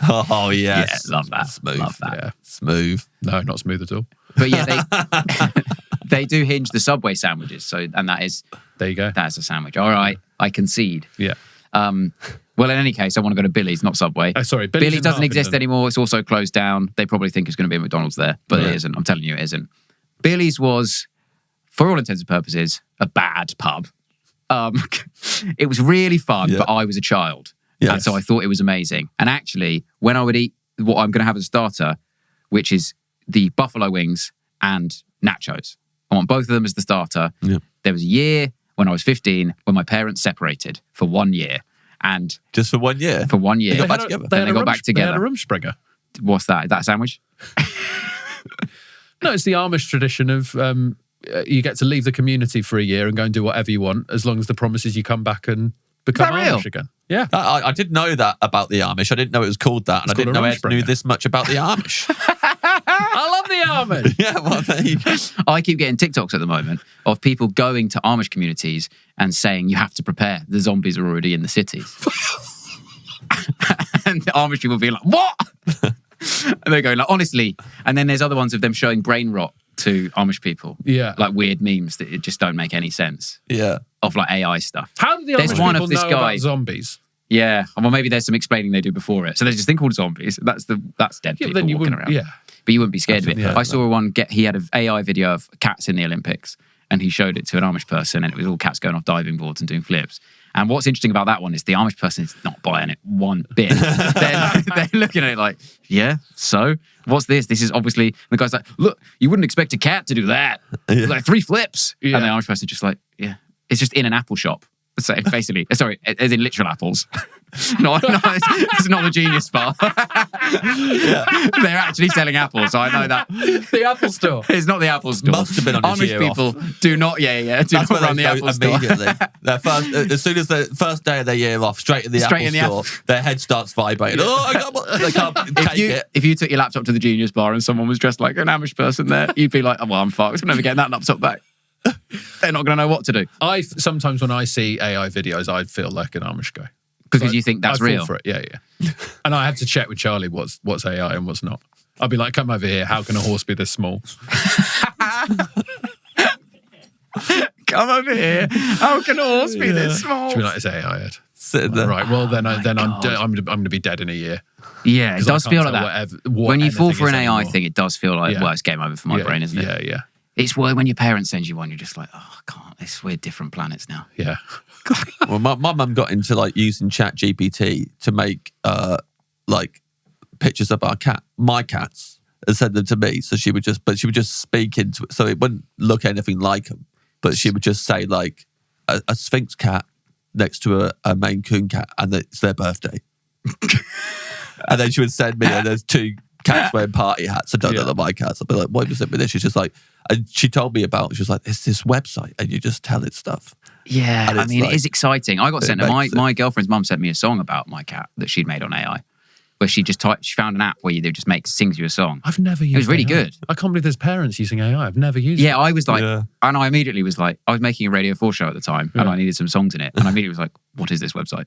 oh, yes. Yeah, love that. Smooth. Love that. Yeah. Smooth. No, not smooth at all. But yeah, they do hinge the Subway sandwiches. So, and that's There you go. a sandwich. All right, I concede. Yeah. Well, in any case, I want to go to Billy's, not Subway. Sorry, Billy's in doesn't exist Harpenden. anymore. It's also closed down. They probably think it's going to be a McDonald's there, but it isn't. I'm telling you, it isn't. Billy's was, for all intents and purposes, a bad pub. It was really fun, Yeah. but I was a child. Yes. And so I thought it was amazing. And actually, when I would eat what I'm going to have as a starter, which is the buffalo wings and nachos, I want both of them as the starter. Yeah. There was a year when I was 15 when my parents separated for 1 year. And Just for 1 year. for 1 year, got back together. Then they got back They had together. a rumspringer. What's that? Is that a sandwich? No, it's the Amish tradition of you get to leave the community for a year and go and do whatever you want as long as the promise is you come back and become that real? Amish again. Yeah. I didn't know that about the Amish. I didn't know it was called that. And I called didn't a know Ed knew rumspringer. this much about the Amish. I love the Amish. Yeah, well, there you go. I keep getting TikToks at the moment of people going to Amish communities and saying, you have to prepare. The zombies are already in the cities. And the Amish people being like, what? And they're going like, honestly. And then there's other ones of them showing brain rot to Amish people. Yeah. Like weird memes that just don't make any sense Yeah. of like AI stuff. How do the There's Amish one people of this know guy. about zombies? Yeah. Well, maybe there's some explaining they do before it. So there's this thing called zombies. That's dead Yeah, people but then you walking wouldn't. around. Yeah. But you wouldn't be scared of it. Yeah, I saw one he had an AI video of cats in the Olympics and he showed it to an Amish person and it was all cats going off diving boards and doing flips. And what's interesting about that one is the Amish person is not buying it one bit. they're looking at it like, yeah, so what's this? This is obviously, the guy's like, look, you wouldn't expect a cat to do that. Yeah. Like 3 flips. Yeah. And the Amish person just like, yeah, it's just in an apple shop. So basically, sorry, as in literal apples. no, it's not the genius part. They're actually selling apples, so I know that. The Apple Store. It's not the Apple Store. Must have been on his Amish year people off. do not, do That's not where run they the go Apple Store. immediately. Their first, as soon as the first day of their year off, straight in the Straight in the Apple Store, their head starts vibrating. Oh, I got, they can't take it. If you took your laptop to the Genius Bar and someone was dressed like an Amish person there, you'd be like, oh, well, I'm fucked. I'm never getting that laptop back. They're not going to know what to do. Sometimes when I see AI videos, I feel like an Amish guy. Because you think that's I fall real. for it. Yeah. And I have to check with Charlie what's AI and what's not. I'll be like, come over here. How can a horse be this small? Come over here. How can a horse be this small? She'll be like, it's AI, Ed. Sitting there. Right. Well, then I'm God. going to be dead in a year. Yeah, it 'Cause I does can't feel like tell that. what When you fall anything for an is AI anymore. thing, it does feel like, Yeah. well, it's game over for my brain, isn't it? Yeah. It's when your parents send you one, you're just like, oh, I can't. We're different planets now. Yeah. Well, my mum got into like using Chat GPT to make like pictures of my cats, and send them to me. So she would just speak into it, so it wouldn't look anything like them. But she would just say like a Sphinx cat next to a Maine Coon cat, and it's their birthday. And then she would send me, and there's 2 cats wearing party hats. I don't know they're my cats. I'd be like, what was it with this? She's just like, and she told me about, she was like, it's this website, and you just tell it stuff. Yeah, And I it's mean, like- it is exciting. I got it sent makes my girlfriend's mum sent me a song about my cat that she'd made on AI, where she found an app where they just sings you a song. I've never used was really AI. good. I can't believe there's parents using AI. I've never used it. Yeah, I was like, Yeah. and I immediately was like, I was making a Radio 4 show at the time, and I needed some songs in it, and I immediately was like, what is this website?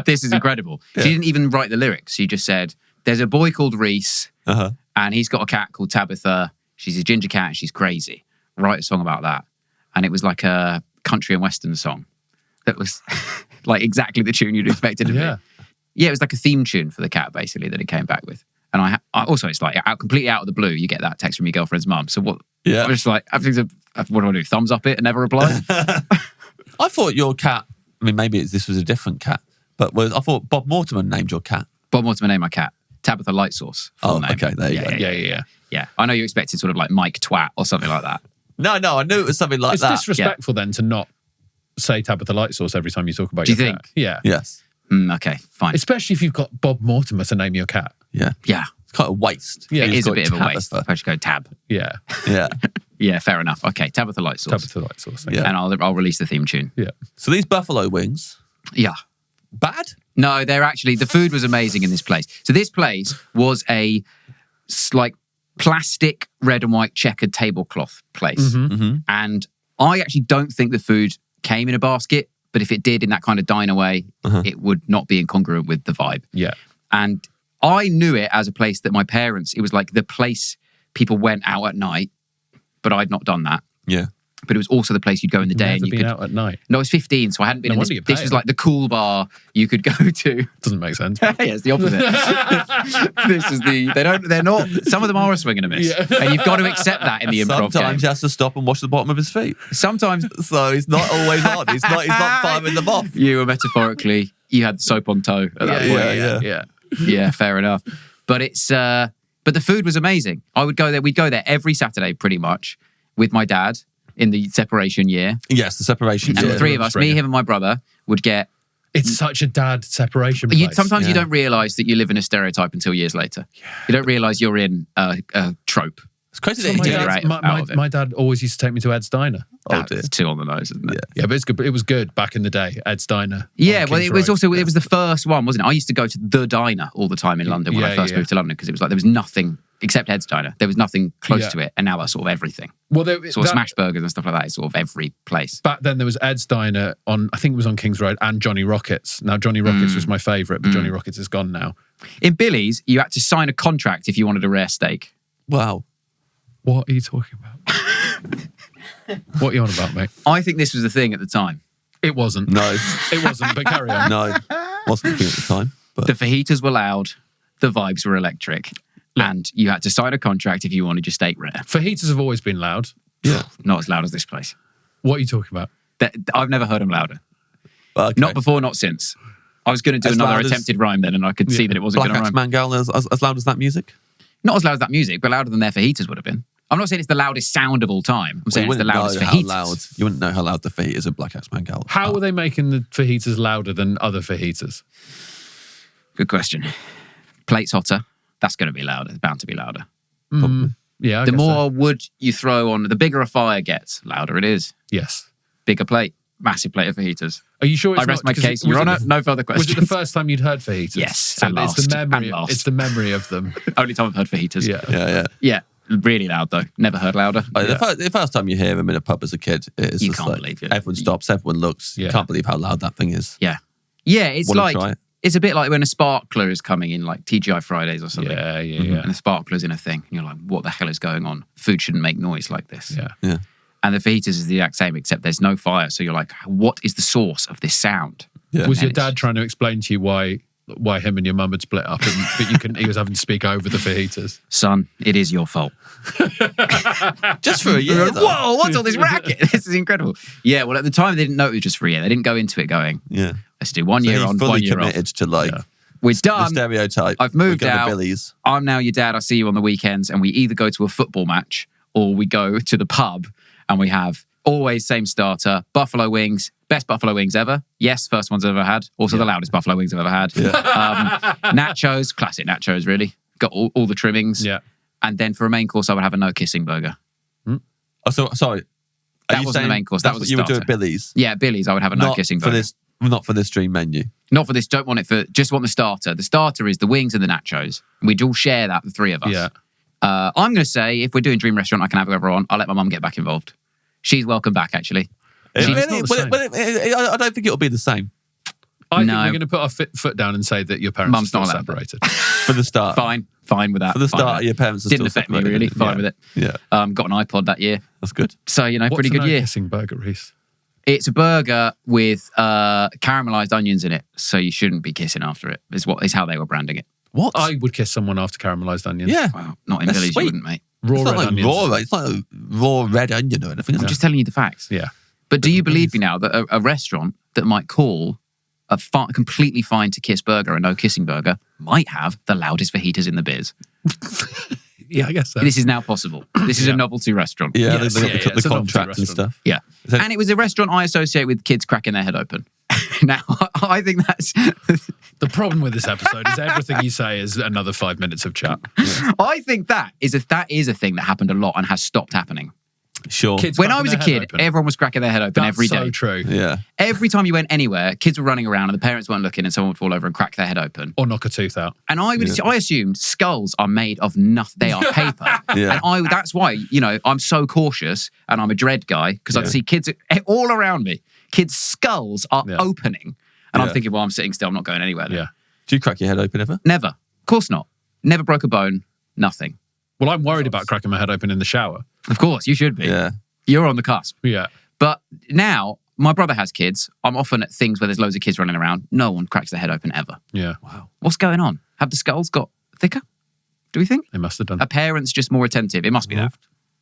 This is incredible. She didn't even write the lyrics. She just said, there's a boy called Reese, Uh-huh. and he's got a cat called Tabitha. She's a ginger cat, and she's crazy. write a song about that. And it was like a country and western song that was like exactly the tune you'd expect it to be. Yeah, it was like a theme tune for the cat, basically, that it came back with. And I also, it's like completely out of the blue, you get that text from your girlfriirl's mum. So what? Yeah. I'm just like, what do I do? Thumbs up it and never reply? I thought your cat, I mean, maybe this was a different cat, but I thought Bob Mortimer named your cat. Bob Mortimer named my cat. Tabitha Lightsource. Full name. Okay, there you go. Yeah. I know you expected sort of like Mike Twat or something like that. No, I knew it was something like that. It's disrespectful then to not say Tabitha Lightsource every time you talk about Do your you cat. think? Yeah. Yes. Okay, fine. Especially if you've got Bob Mortimer to name your cat. Yeah. Yeah. It's kind of waste. Yeah, it is a bit of a waste. I should go Tab. Yeah. Yeah. Yeah, fair enough. Okay, Tabitha Lightsource. Tabitha Lightsource. Yeah. And I'll release the theme tune. Yeah. So these buffalo wings, Yeah. bad? No, they're actually, the food was amazing in this place. So this place was a like plastic red and white checkered tablecloth place. And I actually don't think the food came in a basket, but if it did in that kind of diner way, it would not be incongruent with the vibe. Yeah. And I knew it as a place that my parents, it was like the place people went out at night, but I'd not done that. Yeah. But it was also the place you'd go in the day and you could out at night. No, I was 15, so I hadn't been in this. This was like the cool bar you could go to. Doesn't make sense. Yeah, it's the opposite. This is they're not, some of them are a swing and a miss. Yeah. And you've got to accept that in the improv Sometimes game. he has to stop and wash the bottom of his feet. Sometimes. So he's not always on. He's not firing them off. You were metaphorically, you had the soap on toe at that point. Yeah, fair enough. But but the food was amazing. We'd go there every Saturday pretty much with my dad in the separation year. Yes, the separation and year. the three of us, me, him and my brother, would get... It's such a dad separation place. Sometimes you don't realise that you live in a stereotype until years later. Yeah. You don't realise you're in a trope. It's crazy that my dad always used to take me to Ed's Diner. That's too on the nose, isn't it? Yeah, but it's good. It was good back in the day, Ed's Diner. Yeah, well, it was also, it was the first one, wasn't it? I used to go to the diner all the time in London when I first moved to London because it was like there was nothing except Ed's Diner. There was nothing close to it, and now that's sort of everything. Well, smash burgers and stuff like that is sort of every place. Back then, there was Ed's Diner I think it was on King's Road, and Johnny Rockets. Now, Johnny Rockets was my favourite, but Johnny Rockets is gone now. In Billy's, you had to sign a contract if you wanted a rare steak. Wow. What are you talking about? What are you on about, mate? I think this was the thing at the time. It wasn't. No. It wasn't, but carry on. No. Wasn't the thing at the time. But. The fajitas were loud. The vibes were electric. And you had to sign a contract if you wanted your steak rare. Fajitas have always been loud. Yeah. Not as loud as this place. What are you talking about? I've never heard them louder. Okay. Not before, not since. I was going to do another attempted rhyme then, and I could see that it wasn't going to rhyme. Black Axe Mangal as loud as that music? Not as loud as that music, but louder than their fajitas would have been. I'm not saying it's the loudest sound of all time. I'm saying it's the loudest fajitas. You wouldn't know how loud the fajitas of Black Axe Mangal. How are they making the fajitas louder than other fajitas? Good question. Plates hotter. That's going to be louder. It's bound to be louder. Yeah. The more wood you throw on, the bigger a fire gets, louder it is. Yes. Bigger plate. Massive plate of fajitas. Are you sure it's I rest my case, Your Honour. No further questions. Was it the first time you'd heard fajitas? Yes. It's the memory of them. Only time I've heard fajitas. Yeah. Really loud though. Never heard louder. The first time you hear them in a pub as a kid, it's you just can't like, believe it. everyone stops, everyone looks. You can't believe how loud that thing is. Yeah, it's it's a bit like when a sparkler is coming in, like TGI Fridays or something. Yeah. And the sparkler's in a thing, and you're like, what the hell is going on? Food shouldn't make noise like this. Yeah. And the fajitas is the exact same, except there's no fire. So you're like, what is the source of this sound? Yeah. Was your dad trying to explain to you why him and your mum had split up, but he was having to speak over the fajitas? Son, it is your fault. Just for a year. Whoa, what's all this racket? This is incredible. Yeah, well, at the time they didn't know it was just for a year. They didn't go into it going, let's do 1 year on, 1 year off. Committed to we're done. The stereotype. I've moved out. Billy's. I'm now your dad. I see you on the weekends, and we either go to a football match or we go to the pub, and we have always same starter, buffalo wings, best buffalo wings ever. Yes, first ones I've ever had. Also the loudest buffalo wings I've ever had. Yeah. Nachos, classic nachos, really. Got all the trimmings. Yeah. And then for a main course, I would have a no kissing burger. Oh, so sorry. That wasn't the main course. That was the starter. You would do at Billy's. Yeah, Billy's. I would have a no kissing burger. Not for this dream menu. Not for this. Don't want it for. Just want the starter. The starter is the wings and the nachos. And we'd all share that, the three of us. Yeah. I'm going to say if we're doing Dream Restaurant, I can have whoever on. I'll let my mum get back involved. She's welcome back, actually. I don't think it'll be the same. I think No. we're going to put our foot down and say that your parents Mum's are not still allowed that. separated. For the start. Fine with that. For the fine start, with it. your parents are Didn't still affect me separated. really. Fine Yeah. with it. Yeah, Got an iPod that year. that's good. So, What's pretty good a year. kissing burger, Reese? It's a burger with caramelized onions in it, so you shouldn't be kissing after it. Is how they were branding it. What? I would kiss someone after caramelized onions. Yeah. Well, not in That's Village, sweet. you wouldn't, mate. Raw It's not red like onions. raw. It's not a raw red onion or anything. Is I'm it? just telling you the facts. Yeah. But do you believe me now that a restaurant that might call a completely fine to kiss burger a no kissing burger might have the loudest fajitas in the biz? Yeah, I guess so. This is now possible. This is a novelty restaurant. Yeah, Yes, they got yeah, the it's a novelty contract and restaurant. stuff. Yeah. Is that- And it was a restaurant I associate with kids cracking their head open. Now, I think that's... The problem with this episode is everything you say is another 5 minutes of chat. I think that is a thing that happened a lot and has stopped happening. Sure. Kids When I cracking was a their head kid, open. everyone was cracking their head open That's every day. so true. Yeah. Every time you went anywhere, kids were running around and the parents weren't looking and someone would fall over and crack their head open. Or knock a tooth out. And I assumed skulls are made of nothing. They are paper. Yeah. And that's why, I'm so cautious and I'm a dread guy because I see kids all around me. Kids' skulls are opening. And I'm Yeah. thinking, well, I'm sitting still. I'm not going anywhere then. Yeah. Do you crack your head open ever? Never. Of course not. Never broke a bone. Nothing. Well, I'm worried about cracking my head open in the shower. Of course, you should be. Yeah. You're on the cusp. Yeah. But now, my brother has kids. I'm often at things where there's loads of kids running around. No one cracks their head open ever. Yeah. What's going on? Have the skulls got thicker? Do we think? They must have done. Are parents just more attentive? It must be that.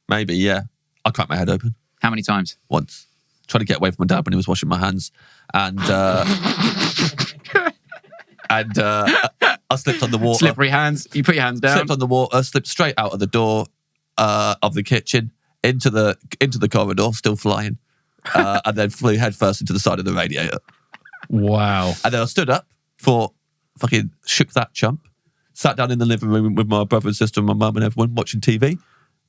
Maybe, yeah. I cracked my head open How many times? once. Trying to get away from my dad when he was washing my hands. And I slipped on the water. Slippery hands. You put your hands down. Slipped on the water, slipped straight out of the door of the kitchen into the corridor, still flying. And then flew headfirst into the side of the radiator. Wow. And then I stood up fucking shook that chump, sat down in the living room with my brother and sister and my mum and everyone watching TV.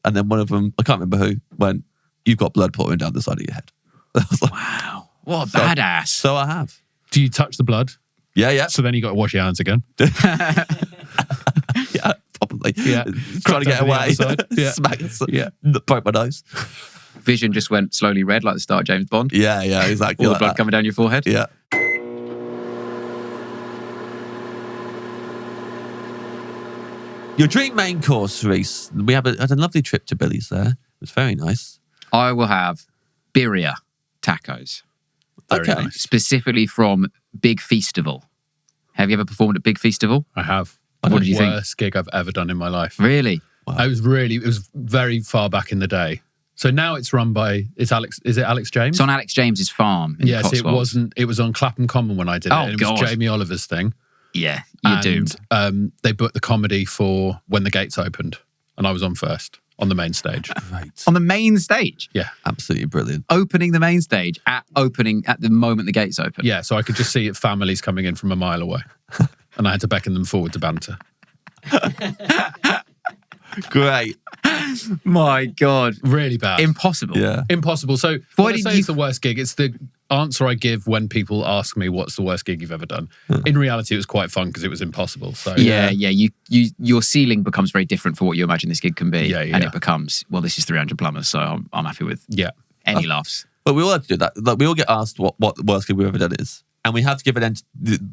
And then one of them, I can't remember who, went, "You've got blood pouring down the side of your head." I was like, Wow. What a badass. so I have. Do you touch the blood? Yeah. So then you got to wash your hands again. Yeah, probably. Yeah. Trying to get Cracked over the away. other side. Yeah. Smack, Yeah. broke my nose. Vision just went slowly red like the start of James Bond. Yeah, exactly. All the like blood that. coming down your forehead. Yeah. Your dream main course, Reese. We had a lovely trip to Billy's there. It was very nice. I will have birria tacos, Very Okay. nice. specifically from Big Feastival. Have you ever performed at Big Feastival? I have. What did you think? Worst gig I've ever done in my life. Really? It was very far back in the day. So now it's run by, is it Alex James? It's on Alex James's farm in the Yes, it Cotswolds. it was on Clapham Common when I did it. Oh, And it God. was Jamie Oliver's thing. Yeah, you're doomed. And they booked the comedy for when the gates opened. And I was on first, on the main stage. Right. On the main stage? Yeah. Absolutely brilliant. Opening the main stage at the moment the gates open. Yeah, so I could just see families coming in from a mile away. And I had to beckon them forward to banter. Great. My God. Really bad. Impossible. Yeah. Impossible. So Why when I did say you- it's the worst gig, it's the answer I give when people ask me what's the worst gig you've ever done. In reality, it was quite fun because it was impossible. So Yeah. Your ceiling becomes very different for what you imagine this gig can be. Yeah, And yeah. it becomes, well, this is 300 plumbers, so I'm happy with yeah. any laughs. But we all have to do that. Like, we all get asked what the worst gig we've ever done is. And we have to give it,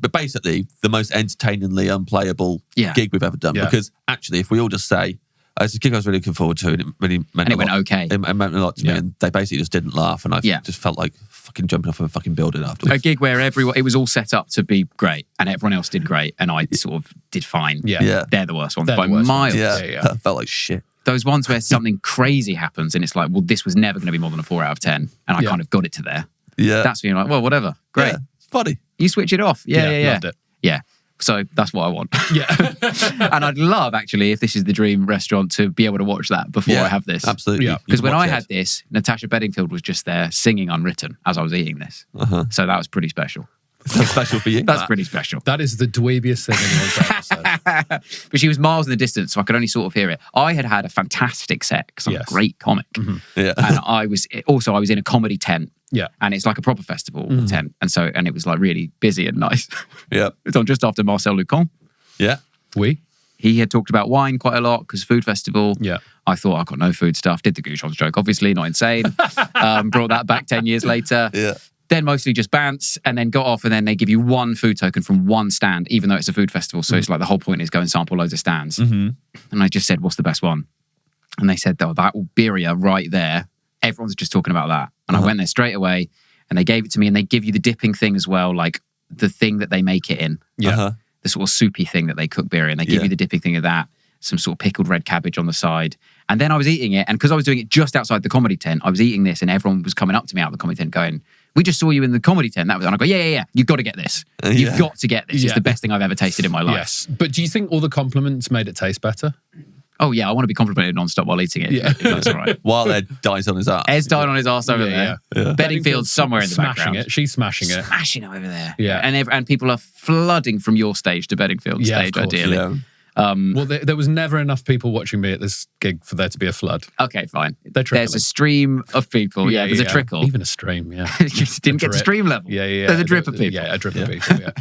but basically, the most entertainingly unplayable gig we've ever done. Yeah. Because actually, if we all just say, it's a gig I was really looking forward to, and it really meant And it a went lot. okay. It meant a lot to me, Yeah. and they basically just didn't laugh, and I just felt like fucking jumping off of a fucking building A afterwards. gig where it was all set up to be great and everyone else did great and I sort of did fine. Yeah. Yeah. They're the worst ones They're by the worst miles. ones. Yeah, Yeah. I felt like shit. Those ones where something crazy happens and it's like, well, this was never going to be more than a 4 out of 10 and I Yeah. kind of got it to there. Yeah, That's when you're like, well, whatever. Great. Yeah, it's funny. You switch it off. Yeah. Loved it. Yeah. So that's what I want. Yeah. And I'd love, actually, if this is the dream restaurant, to be able to watch that before I have this. Absolutely. Yeah. You Because can when watch I it. had this, Natasha Bedingfield was just there singing Unwritten as I was eating this. So that was pretty special. That's special for you. That's pretty special. That is the dweebiest thing anyone's ever said. But she was miles in the distance, so I could only sort of hear it. I had a fantastic set because I'm Yes. a great comic. Yeah. And I was in a comedy tent. Yeah. And it's like a proper festival tent. And it was like really busy and nice. Yeah. It's on just after Marcel Lucon. Yeah. We? He had talked about wine quite a lot because food festival. Yeah. I thought I've got no food stuff. Did the Goujons joke, obviously, not insane. Brought that back 10 years later. Yeah. then mostly just bants, and then got off, and then they give you one food token from one stand, even though it's a food festival. So it's like the whole point is go and sample loads of stands. Mm-hmm. And I just said, what's the best one? And they said, that birria right there. Everyone's just talking about that. And I went there straight away, and they gave it to me, and they give you the dipping thing as well, like the thing that they make it in. Yeah. The sort of soupy thing that they cook birria, and they give you the dipping thing of that, some sort of pickled red cabbage on the side. And then I was eating it, and because I was doing it just outside the comedy tent, I was eating this, and everyone was coming up to me out of the comedy tent going, we just saw you in the comedy tent. And I go, yeah. You've got to get this. You've got to get this. It's the best thing I've ever tasted in my life. Yes. But do you think all the compliments made it taste better? Oh, yeah. I want to be complimented non-stop while eating it. Yeah. If that's all right. While Ed dies on his ass. Ed's dying on his ass over there. Yeah. Bedingfield's somewhere in the background. It. She's smashing it. Smashing it over there. Yeah. And people are flooding from your stage to Bedingfield's stage, ideally. Yeah. Well, there was never enough people watching me at this gig for there to be a flood. Okay, fine. There's a stream of people. Yeah, there's a trickle. Even a stream, yeah. You didn't get to stream level. Yeah. There's a drip of people. Yeah, a drip of people, yeah.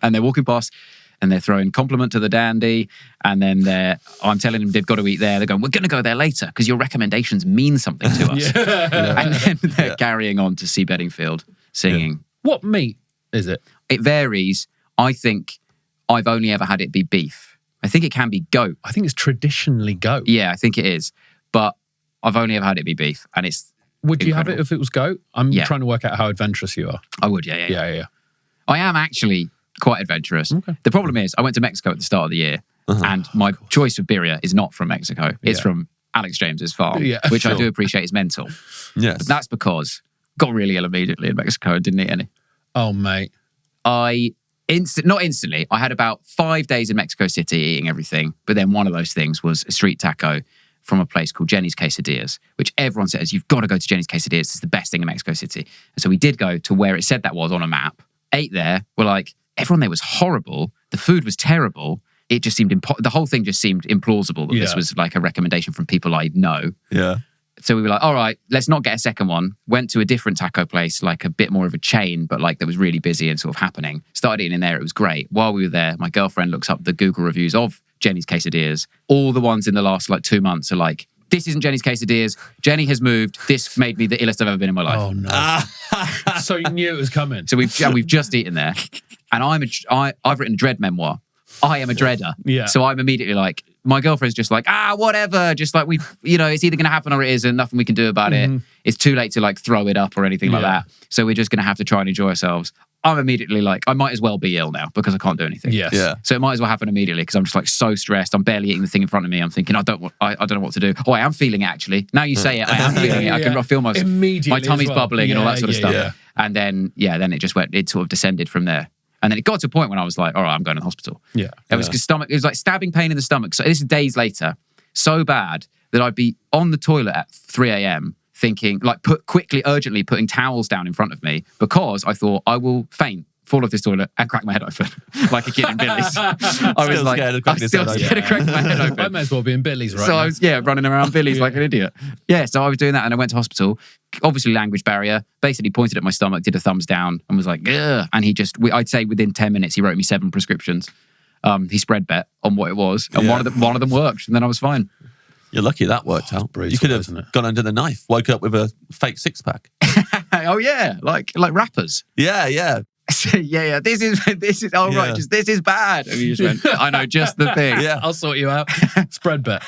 And they're walking past, and they're throwing compliment to the dandy, and then I'm telling them they've got to eat there. They're going, we're going to go there later because your recommendations mean something to us. And then they're carrying on to see Bedingfield singing. Yeah. What meat is it? It varies. I think I've only ever had it be beef. I think it can be goat. I think it's traditionally goat. Yeah, I think it is. But I've only ever had it be beef, and it's Would you incredible. have it if it was goat? I'm trying to work out how adventurous you are. I would, yeah. I am actually quite adventurous. Okay. The problem is, I went to Mexico at the start of the year, and my choice of birria is not from Mexico. It's from Alex James's farm, which I do appreciate is mental. Yes. But that's because got really ill immediately in Mexico and didn't eat any. Oh, mate. Not instantly. I had about 5 days in Mexico City eating everything, but then one of those things was a street taco from a place called Jenny's Quesadillas, which everyone says, you've got to go to Jenny's Quesadillas. It's the best thing in Mexico City. And so we did go to where it said that was on a map, ate there. We're like, everyone there was horrible. The food was terrible. It just seemed, the whole thing just seemed implausible that this was like a recommendation from people I know. Yeah. So we were like, all right, let's not get a second one. Went to a different taco place, like a bit more of a chain, but like that was really busy and sort of happening. Started eating in there. It was great. While we were there, my girlfriend looks up the Google reviews of Jenny's Quesadillas. All the ones in the last like 2 months are like, this isn't Jenny's Quesadillas. Jenny has moved. This made me the illest I've ever been in my life. Oh, no. So you knew it was coming. So we've just eaten there. And I've written a dread memoir. I am a dreader. Yeah. So I'm immediately like, my girlfriend's just like, whatever. Just like it's either going to happen or it isn't. Nothing we can do about it. It's too late to like throw it up or anything like that. So we're just going to have to try and enjoy ourselves. I'm immediately like, I might as well be ill now because I can't do anything. Yes. Yeah. So it might as well happen immediately because I'm just like so stressed. I'm barely eating the thing in front of me. I'm thinking, I don't know what to do. Oh, I am feeling it actually. Now you say it, I am feeling it. I can feel my tummy's bubbling and all that sort of stuff. Yeah. And then, then it just went, it sort of descended from there. And then it got to a point when I was like, all right, I'm going to the hospital. Yeah. It was it was like stabbing pain in the stomach. So this is days later, so bad that I'd be on the toilet at 3 a.m. thinking, like urgently putting towels down in front of me because I thought I will faint, fall off this toilet and crack my head open like a kid in Billy's. I was like, I'm still scared of cracking my head open. I may as well be in Billy's right so now. I was, running around Billy's like an idiot. Yeah, so I was doing that and I went to hospital. Obviously language barrier, basically pointed at my stomach, did a thumbs down and was like, ugh. And he just, I'd say within 10 minutes, he wrote me 7 prescriptions. He spread bet on what it was. And one of them worked and then I was fine. You're lucky that worked out. Brutal, you could have gone under the knife, woke up with a fake 6-pack. Oh yeah, like rappers. Yeah. This is right, just this is bad. And you just went, I know just the thing. Yeah, I'll sort you out. Spread bet.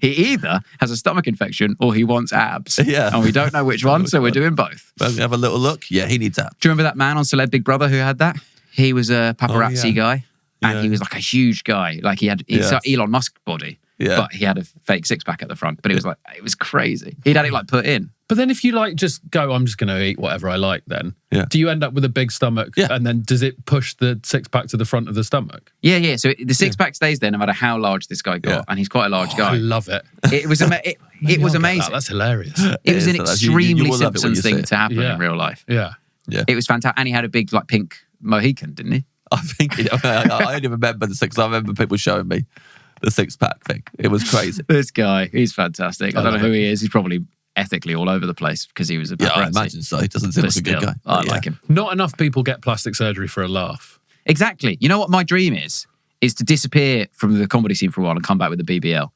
He either has a stomach infection or he wants abs. Yeah. And we don't know which one, so we're doing both. Well, have a little look. Yeah, he needs abs. Do you remember that man on Celeb Big Brother who had that? He was a paparazzi guy. And he was like a huge guy. Like he's like Elon Musk body. Yeah. But he had a fake 6-pack at the front. But it was crazy. He'd had it like put in. But then if you like just go, I'm just going to eat whatever I like then, do you end up with a big stomach? Yeah. And then does it push the 6-pack to the front of the stomach? Yeah. So the 6-pack stays there no matter how large this guy got. And he's quite a large guy. I love it. It was amazing. That's hilarious. It was an You extremely will love it when Simpsons you see thing it. to happen in real life. Yeah. It was fantastic. And he had a big like pink Mohican, didn't he? I think I only remember the 6. I remember people showing me the 6-pack thing. It was crazy. This guy, he's fantastic. I don't know who he is. He's probably ethically all over the place because he was a paparazzi. Yeah, I imagine so. He doesn't seem like a good guy. I like him. Not enough people get plastic surgery for a laugh. Exactly. You know what my dream is to disappear from the comedy scene for a while and come back with a BBL.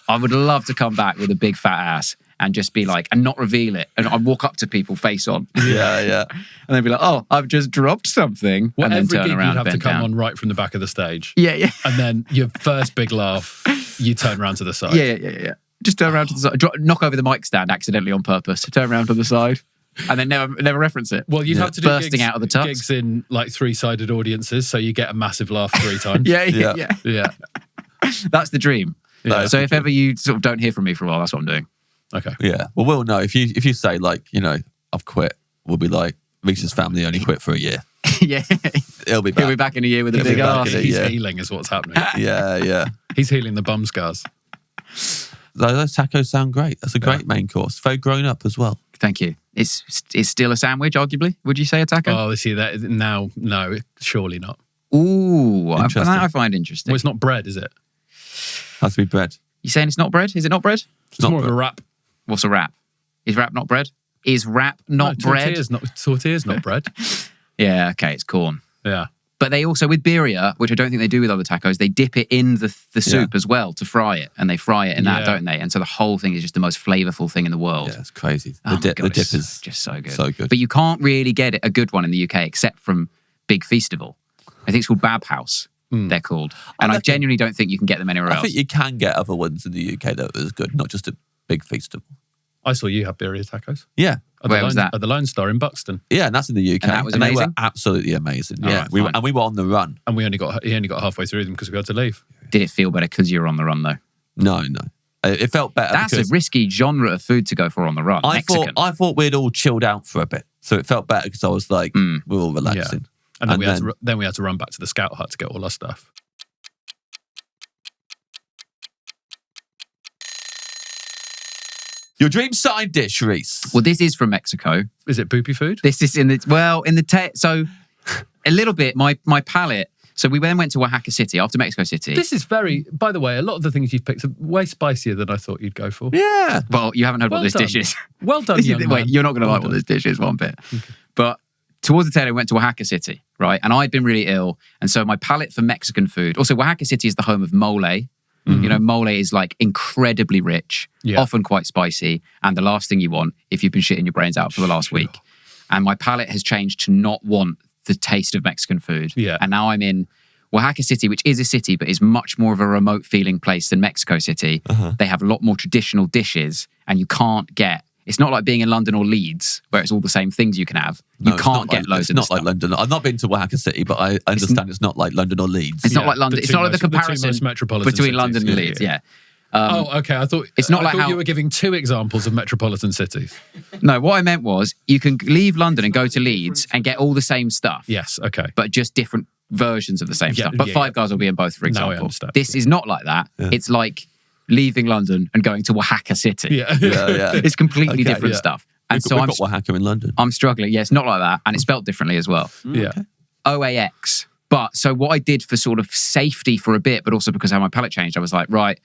I would love to come back with a big fat ass and just be like, and not reveal it. And I'd walk up to people face on. Yeah. And they'd be like, oh, I've just dropped something. Well, and then every turn gig around you'd have to bend come down. on right from the back of the stage. Yeah. And then your first big laugh, you turn around to the side. Yeah. Just turn around to the side, knock over the mic stand accidentally on purpose, turn around to the side, and then never reference it. Well, you'd have to do bursting out of the tux. gigs in like 3-sided audiences, so you get a massive laugh 3 times. Yeah. That's the dream. Yeah. So if ever you sort of don't hear from me for a while, that's what I'm doing. Okay. Yeah. Well, we'll know if you say like, I've quit. We'll be like, Reese's family only quit for a year. Yeah. He'll be back. He'll be back in a year with a He'll be big back ass. in a He's year. healing is what's happening. Yeah. He's healing the bum scars. Those tacos sound great. That's a great main course. Very grown up as well. Thank you. It's still a sandwich, arguably. Would you say a taco? Oh, see that now? No, surely not. Ooh, Interesting. that I find interesting. Well, it's not bread, is it? Has to be bread. You saying it's not bread? Is it not bread? It's more of a wrap. What's a wrap? Is wrap not bread? Is wrap not bread? Tortillas, not bread. Yeah, okay, it's corn. Yeah. But they also, with birria, which I don't think they do with other tacos, they dip it in the soup as well to fry it. And they fry it in that, don't they? And so the whole thing is just the most flavorful thing in the world. Yeah, it's crazy. Oh The my God, dip it's is just so good. So good. But you can't really get a good one in the UK except from Big Feastival. I think it's called Bab House, they're called. And I genuinely don't think you can get them anywhere else. I think you can get other ones in the UK that are as good, not just a Big Feastival. I saw you have birria tacos. Yeah. Where was that? At the Lone Star in Buxton. Yeah, and that's in the UK. And that was they were amazing? absolutely amazing. All Yeah. right, fine. And we were on the run. And he only got halfway through them because we had to leave. Did it feel better because you were on the run, though? No. It felt better. That's a because risky genre of food to go for on the run. I Mexican. thought we'd all chilled out for a bit. So it felt better because I was like, we're all relaxing. And then we had to run back to the scout hut to get all our stuff. Your dream side dish, Reese. Well, this is from Mexico. Is it poopy food? This is so a little bit, my palate. So we then went to Oaxaca City after Mexico City. This is very, by the way, a lot of the things you've picked are way spicier than I thought you'd go for. Yeah. Well, you haven't heard Well what this done. dish is. Well done, young man. Wait, you're not going to Well like what done. this dish is one bit. But towards the tail, I went to Oaxaca City, right? And I'd been really ill. And so my palate for Mexican food, also Oaxaca City is the home of mole. You know, mole is like incredibly rich, often quite spicy, and the last thing you want if you've been shitting your brains out for the last week. And my palate has changed to not want the taste of Mexican food. Yeah. And now I'm in Oaxaca City, which is a city, but is much more of a remote feeling place than Mexico City. They have a lot more traditional dishes, and you can't get. It's not like being in London or Leeds, where it's all the same things you can have. You can't get loads of It's this not like stuff. London. I've not been to Oaxaca City, but I understand it's not like London or Leeds. It's not like London. the It's two not like the most- the two comparison most metropolitan between cities. London and Yeah, Leeds. yeah. Yeah. Okay. I thought It's not I like thought how- you were giving 2 examples of metropolitan cities. No, what I meant was you can leave London and go to Leeds and get all the same stuff. Yes. Okay. But just different versions of the same Yeah, stuff. But yeah, Five Guys will be in both, for Now I example. understand. This is not like that. It's like leaving London and going to Oaxaca City. Yeah. Yeah. It's completely Okay, different yeah. stuff. And so We've got Oaxaca in London. I'm struggling. Yeah, it's not like that. And it's spelled differently as well. Yeah. OAX. But so what I did for sort of safety for a bit, but also because how my palate changed, I was like, right,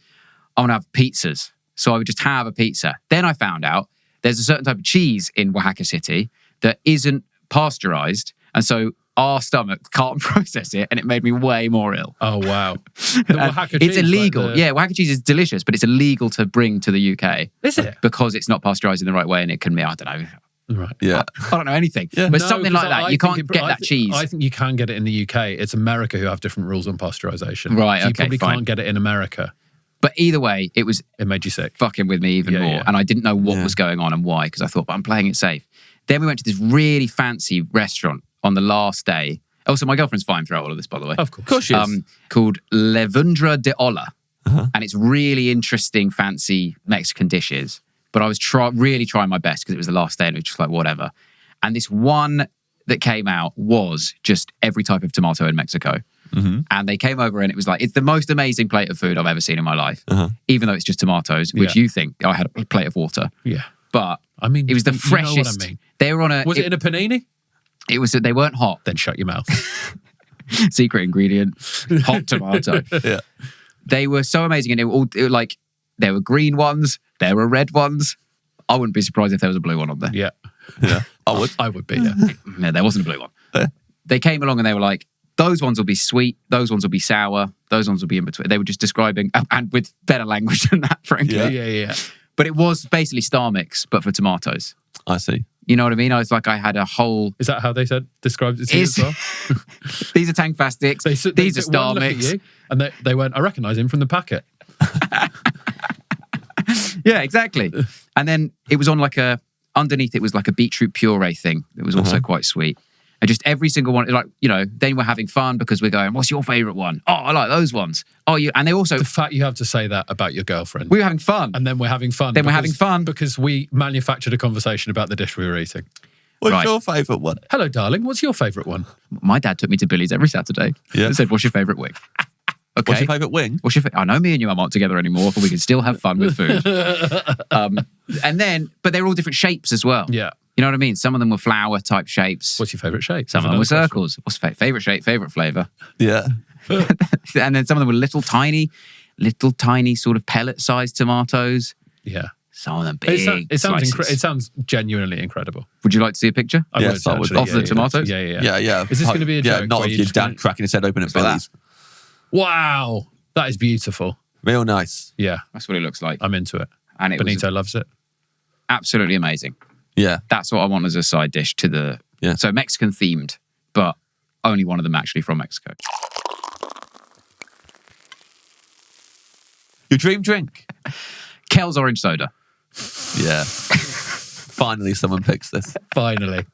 I want to have pizzas. So I would just have a pizza. Then I found out there's a certain type of cheese in Oaxaca City that isn't pasteurized. And so our stomach can't process it. And it made me way more ill. Oh wow. The Oaxaca It's cheese, illegal. like the- Yeah, Oaxaca cheese is delicious, but it's illegal to bring to the UK. Is it? Because it's not pasteurized in the right way and it can be, I don't know. Right. Yeah. I don't know anything. But No, something 'cause like that. I You think can't get that cheese. I think you can get it in the UK. It's America who have different rules on pasteurization. Right, So you okay, probably fine. can't get it in America. But either way, it was It made you sick. fucking with me even Yeah, more. yeah. And I didn't know what was going on and why, because I thought, but I'm playing it safe. Then we went to this really fancy restaurant on the last day. Also, my girlfriend's fine throughout all of this, by the way. Of course. Of course she is. Called Levundra de Olla. And it's really interesting, fancy Mexican dishes. But I was really trying my best because it was the last day and it was just like, whatever. And this one that came out was just every type of tomato in Mexico. And they came over and it was like, it's the most amazing plate of food I've ever seen in my life. Even though it's just tomatoes, which Yeah. you think I had a plate of water. Yeah. But I mean, it was the you know freshest. what I mean. They were on a. Was it in a panini? It was. They weren't hot. Then shut your mouth. Secret ingredient: hot tomato. Yeah. They were so amazing, and they were like there were green ones, there were red ones. I wouldn't be surprised if there was a blue one on there. Yeah. Yeah. I would. I would be, yeah. No, there wasn't a blue one. They came along and they were like, those ones will be sweet, those ones will be sour, those ones will be in between. They were just describing, and with better language than that, frankly. Yeah. Yeah. But it was basically Star Mix, but for tomatoes. I see. You know what I mean? I was like, I had a whole... Is that how they described it to you as well? These are Tangfastics. These are Star Mix. And they went, I recognise him from the packet. Yeah, exactly. And then it was on underneath it was like a beetroot puree thing that was also quite sweet. And just every single one, like, then we're having fun because we're going, what's your favourite one? Oh, I like those ones. Oh, and they also... The fact you have to say that about your girlfriend. We were having fun. And then we're having fun. Because we manufactured a conversation about the dish we were eating. What's your favourite one? Hello, darling. What's your favourite one? My dad took me to Billy's every Saturday. Yeah. And said, what's your favourite wing? Okay. What's your favourite wing? I know me and your mum aren't together anymore, but we can still have fun with food. But they're all different shapes as well. Yeah. You know what I mean? Some of them were flower type shapes. What's your favourite shape? Some of them were circles. What's favourite shape, favourite flavour? Yeah. And then some of them were little tiny sort of pellet-sized tomatoes. Yeah. Some of them big. It sounds genuinely incredible. Would you like to see a picture? Yes, I would. Of the tomatoes? Yeah. Is this going to be a joke? Yeah, not of your dad cracking his head open at Billy's. Wow. That is beautiful. Real nice. Yeah. That's what it looks like. I'm into it. And Benito loves it. Absolutely amazing. Yeah. That's what I want as a side dish to the... Yeah. So Mexican themed, but only one of them actually from Mexico. Your dream drink? Kel's orange soda. Yeah. Finally someone picks this. Finally.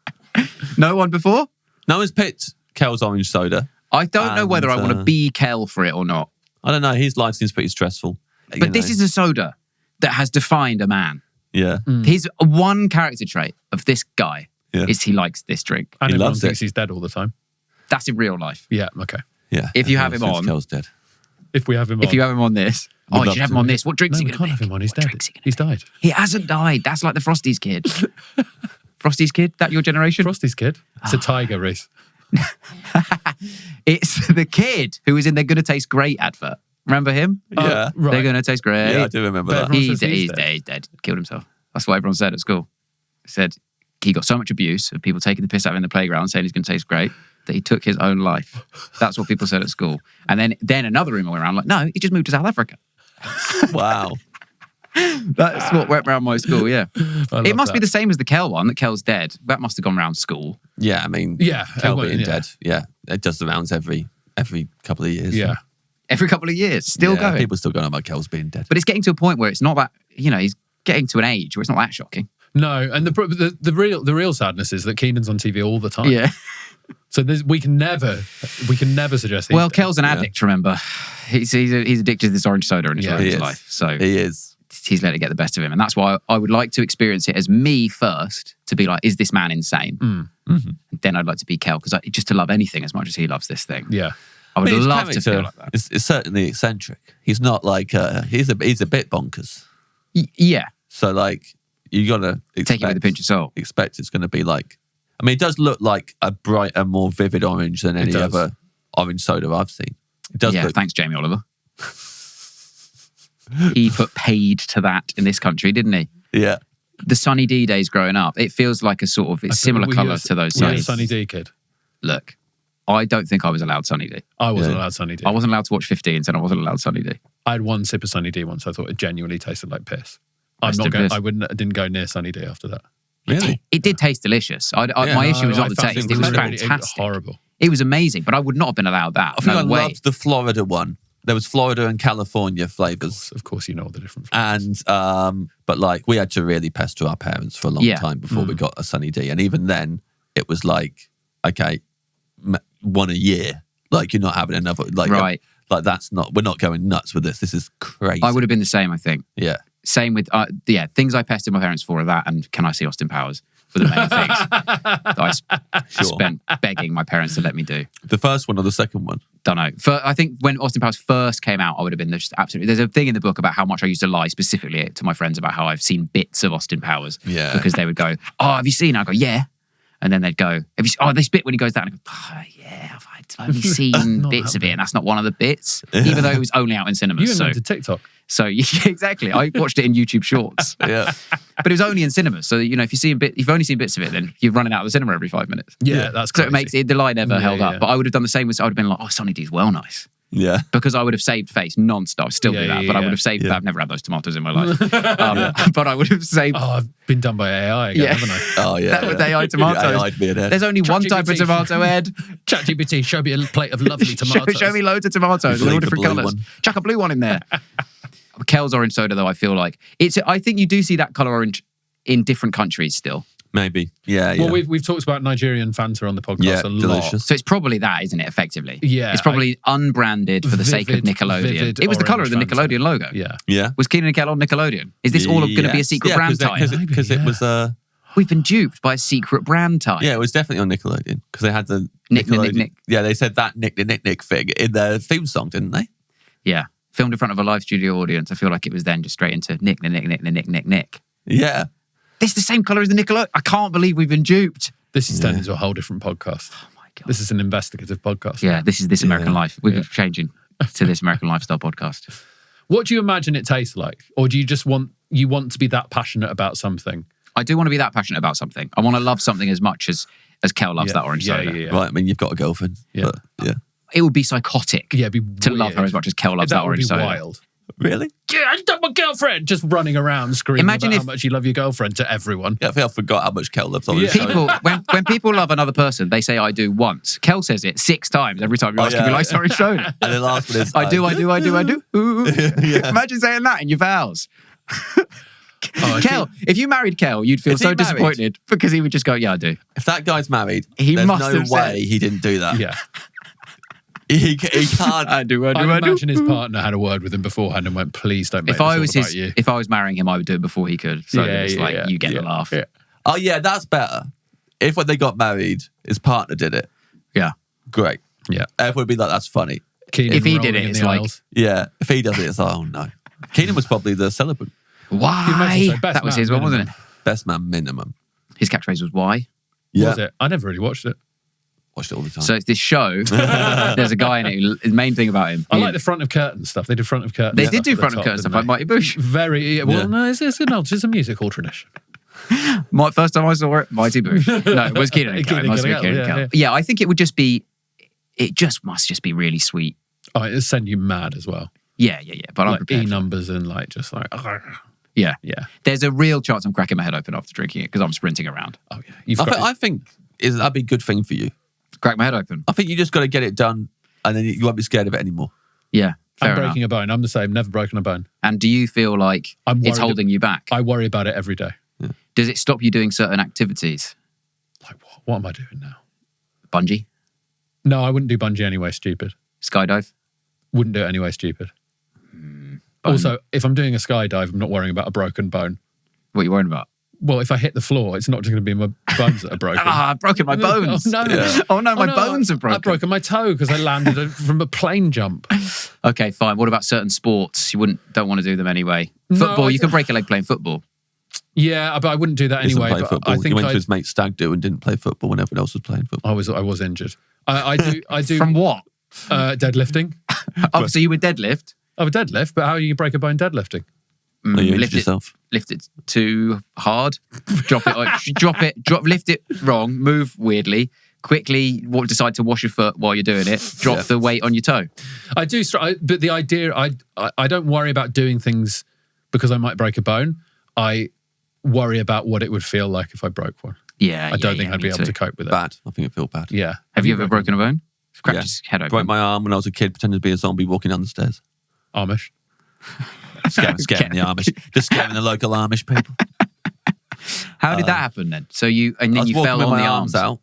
No one before? No one's picked Kel's orange soda. I don't know whether I want to be Kel for it or not. I don't know. His life seems pretty stressful. But this is a soda that has defined a man. Yeah. His one character trait of this guy is he likes this drink. And he everyone loves thinks it. he's dead all the time. That's in real life. Yeah, okay. Yeah. If you have him on... Kel's dead. If we have him on. If you have him on this... Oh, you should have him on this. What drink's he going to can't have him on. He's dead. He's died. He hasn't died. That's like the Frosties kid. Frosties kid? That your generation? Frosties kid. It's a tiger, Reese. It's the kid who was in They're Gonna Taste Great advert. Remember him? Yeah. Right. They're Gonna Taste Great. Yeah, I do remember that. He's dead. Killed himself. That's what everyone said at school. Said he got so much abuse of people taking the piss out of him in the playground saying he's going to taste great that he took his own life. That's what people said at school. And then another rumour went around like, no, he just moved to South Africa. Wow. That's what went around my school, yeah. It must that. be the same as the Kel one, that Kel's dead. That must have gone around school. Yeah, I mean, Kel being dead. Yeah, it does the rounds every couple of years. Yeah. Every couple of years, still going. People still going on about Kel's being dead. But it's getting to a point where it's not that, he's getting to an age where it's not that shocking. No, and the real sadness is that Keenan's on TV all the time. Yeah. So we can never suggest. Well, Kel's an addict. Remember, he's addicted to this orange soda in his life. So he is. He's let it get the best of him, and that's why I would like to experience it as me first. To be like, is this man insane? Mm-hmm. Then I'd like to be Kel because just to love anything as much as he loves this thing. Yeah, I would love to feel like that. It's certainly eccentric. He's not like he's a bit bonkers. Yeah. So like you gotta take it with a pinch of salt. Expect it's going to be like. I mean, it does look like a brighter, more vivid orange than any other orange soda I've seen. It does. Yeah, thanks, Jamie Oliver. He put paid to that in this country, didn't he? Yeah. The Sunny D days growing up, it feels like it's similar colour to those. Were you a Sunny D kid? Look, I don't think I was allowed Sunny D. I wasn't allowed Sunny D. I wasn't allowed to watch 15, and I wasn't allowed Sunny D. I had one sip of Sunny D once. I thought it genuinely tasted like piss. I didn't go near Sunny D after that. Really? It did taste delicious. My issue was not the taste. It was fantastic. It was horrible. It was amazing, but I would not have been allowed that. I think I loved the Florida one. There was Florida and California flavours. Of course, you know all the different flavours. And, but like, we had to really pester our parents for a long time before we got a Sunny D. And even then, it was like, okay, one a year. Like, you're not having another. Like, right. Like, we're not going nuts with this. This is crazy. I would have been the same, I think. Yeah. Same with, things I pestered my parents for are that and Can I See Austin Powers? Were the main things that I spent begging my parents to let me do. The first one or the second one? Don't know. I think when Austin Powers first came out, I would have been just absolutely... There's a thing in the book about how much I used to lie specifically to my friends about how I've seen bits of Austin Powers. Yeah. Because they would go, oh, have you seen it? I go, yeah. And then they'd go, this bit when he goes down. I go, oh, yeah, I've only seen bits of it. And that's not one of the bits. Even though it was only out in cinemas. You invented TikTok. So exactly, I watched it in YouTube Shorts. Yeah, but it was only in cinemas. So if you've only seen bits of it, then you're running out of the cinema every 5 minutes. Yeah, that's crazy. So it makes the lie never held up. But I would have done the same. I would have been like, oh, Sunny D's well nice. Yeah. because I would have saved face non-stop. Still do that, but I would have saved. I've never had those tomatoes in my life, but I would have saved. Oh, I've been done by AI again, haven't I? Oh yeah. That with AI tomatoes. AI'd be an Ed. There's only one type of tomato, Ed. ChatGPT, show me a plate of lovely tomatoes. Show me loads of tomatoes in all Leave the different blue colours. one. Chuck a blue one in there. Kel's orange soda, though, I feel like I think you do see that colour orange in different countries still. Maybe. Yeah. Well, we've talked about Nigerian Fanta on the podcast a lot. Delicious. So it's probably that, isn't it? Effectively, Yeah, It's probably unbranded for the sake of vivid Nickelodeon. It was the colour of the orange Fanta. Nickelodeon logo. Yeah. Yeah. Was Keenan and Kel on Nickelodeon? Is this all going to be a secret brand tie? Because it was We've been duped by a secret brand tie. yeah, it was definitely on Nickelodeon because they had the Nick, Nickelodeon. Nick, Nick. Yeah, they said that Nick thing in their theme song, didn't they? Yeah. Filmed in front of a live studio audience. I feel like it was then just straight into Nick. Yeah. This is the same colour as the Nickelodeon. I can't believe we've been duped. This is turned into a whole different podcast. Oh my God. This is an investigative podcast. Yeah, this is This American Life. We're changing to This American Lifestyle podcast. What do you imagine it tastes like? Or do you just want to be that passionate about something? I do want to be that passionate about something. I want to love something as much as Kel loves that orange soda. Yeah. Right. I mean, you've got a girlfriend. Yeah. But, yeah. It would be psychotic Yeah, it'd be to love her weird. as much as Kel loves that would orange be soda. wild. Really? Yeah, I love my girlfriend. Just running around screaming Imagine about if- how much you love your girlfriend to everyone. Yeah, I think I forgot how much Kel loves orange soda. People, when people love another person, they say I do once. Kel says it 6 times every time you ask if he likes orange soda. And the last one is I do. Ooh. Yeah. Imagine saying that in your vows. Oh, Kel, if you married Kel, you'd feel Is he so married? disappointed because he would just go, yeah, I do. If that guy's married, He there's must no have said- way he didn't do that. Yeah. He can't. I do. I imagine his partner had a word with him beforehand and went, please don't make If this I all was about you. if I was marrying him, I would do it before he could. So it's like you get the laugh. Yeah. Oh yeah, that's better. If when they got married, his partner did it, Yeah. great. Yeah. Everyone would be like, that's funny. Keenan If he did rolling it, in it's the like- aisles. Yeah. If he does it, it's like, oh no. Keenan was probably the celebrant. Why? imagine so? Best That was man his one, wasn't it? minimum. Best man minimum. His catchphrase was why. Yeah. Was it? I never really watched it. Watched it all the time. So it's this show. There's a guy in it. The main thing about him. I like the front of curtain stuff. They did front of curtain. They stuff did do at the front of top, curtain stuff didn't like they? Mighty Boosh. Very well. Yeah. No, it's a musical tradition. My first time I saw it, Mighty Boosh. No, it was Keenan and Kel. It Keenan must be and Keenan Kel, and Kel. Yeah, I think it would just be. It just must just be really sweet. Oh, it'll send you mad as well. Yeah. But I'm Like prepared. E for it. numbers and like just like Yeah. yeah. There's a real chance I'm cracking my head open after drinking it because I'm sprinting around. Oh yeah. You've I got think, I think that'd be a good thing for you. Crack my head open. I think you just got to get it done, and then you won't be scared of it anymore. Yeah. I'm Fair enough. breaking a bone. I'm the same. Never broken a bone. And do you feel like I'm it's worried holding you back? I worry about it every day. Does it stop you doing certain activities? Like what am I doing now? Bungee? No, I wouldn't do bungee anyway. Stupid. Skydive? Wouldn't do it anyway. Stupid. Also, if I'm doing a skydive, I'm not worrying about a broken bone. What are you worrying about? Well, if I hit the floor, it's not just going to be my bones that are broken. I've broken my bones. Oh, no. Yeah. Oh no, my bones have broken. I've broken my toe because I landed from a plane jump. Okay, fine. What about certain sports? You don't want to do them anyway. No, Football, I you can don't- break a leg playing football. Yeah, but I wouldn't do that He doesn't anyway. play But football. I He think went to his mate's stag do and didn't play football when everyone else was playing football. I was injured. I do From what? deadlifting. Oh, so you would deadlift? I would deadlift, but how do you break a bone deadlifting? No, you injured lift yourself. Lift it too hard. Drop it. Lift it wrong. Move weirdly. Quickly decide to wash your foot while you're doing it. Drop the weight on your toe. I do, but the idea, I don't worry about doing things because I might break a bone. I worry about what it would feel like if I broke one. Yeah, I don't think I'd be able to cope with it. Bad. I think it feel bad. Yeah. Have you ever broken a bone? Cracked Yeah. his head open. Broke my arm when I was a kid, pretending to be a zombie walking down the stairs. Amish? Scaring the Amish. Just scaring the local Amish people. How did that happen then? So I was you walking fell with on my the arms out,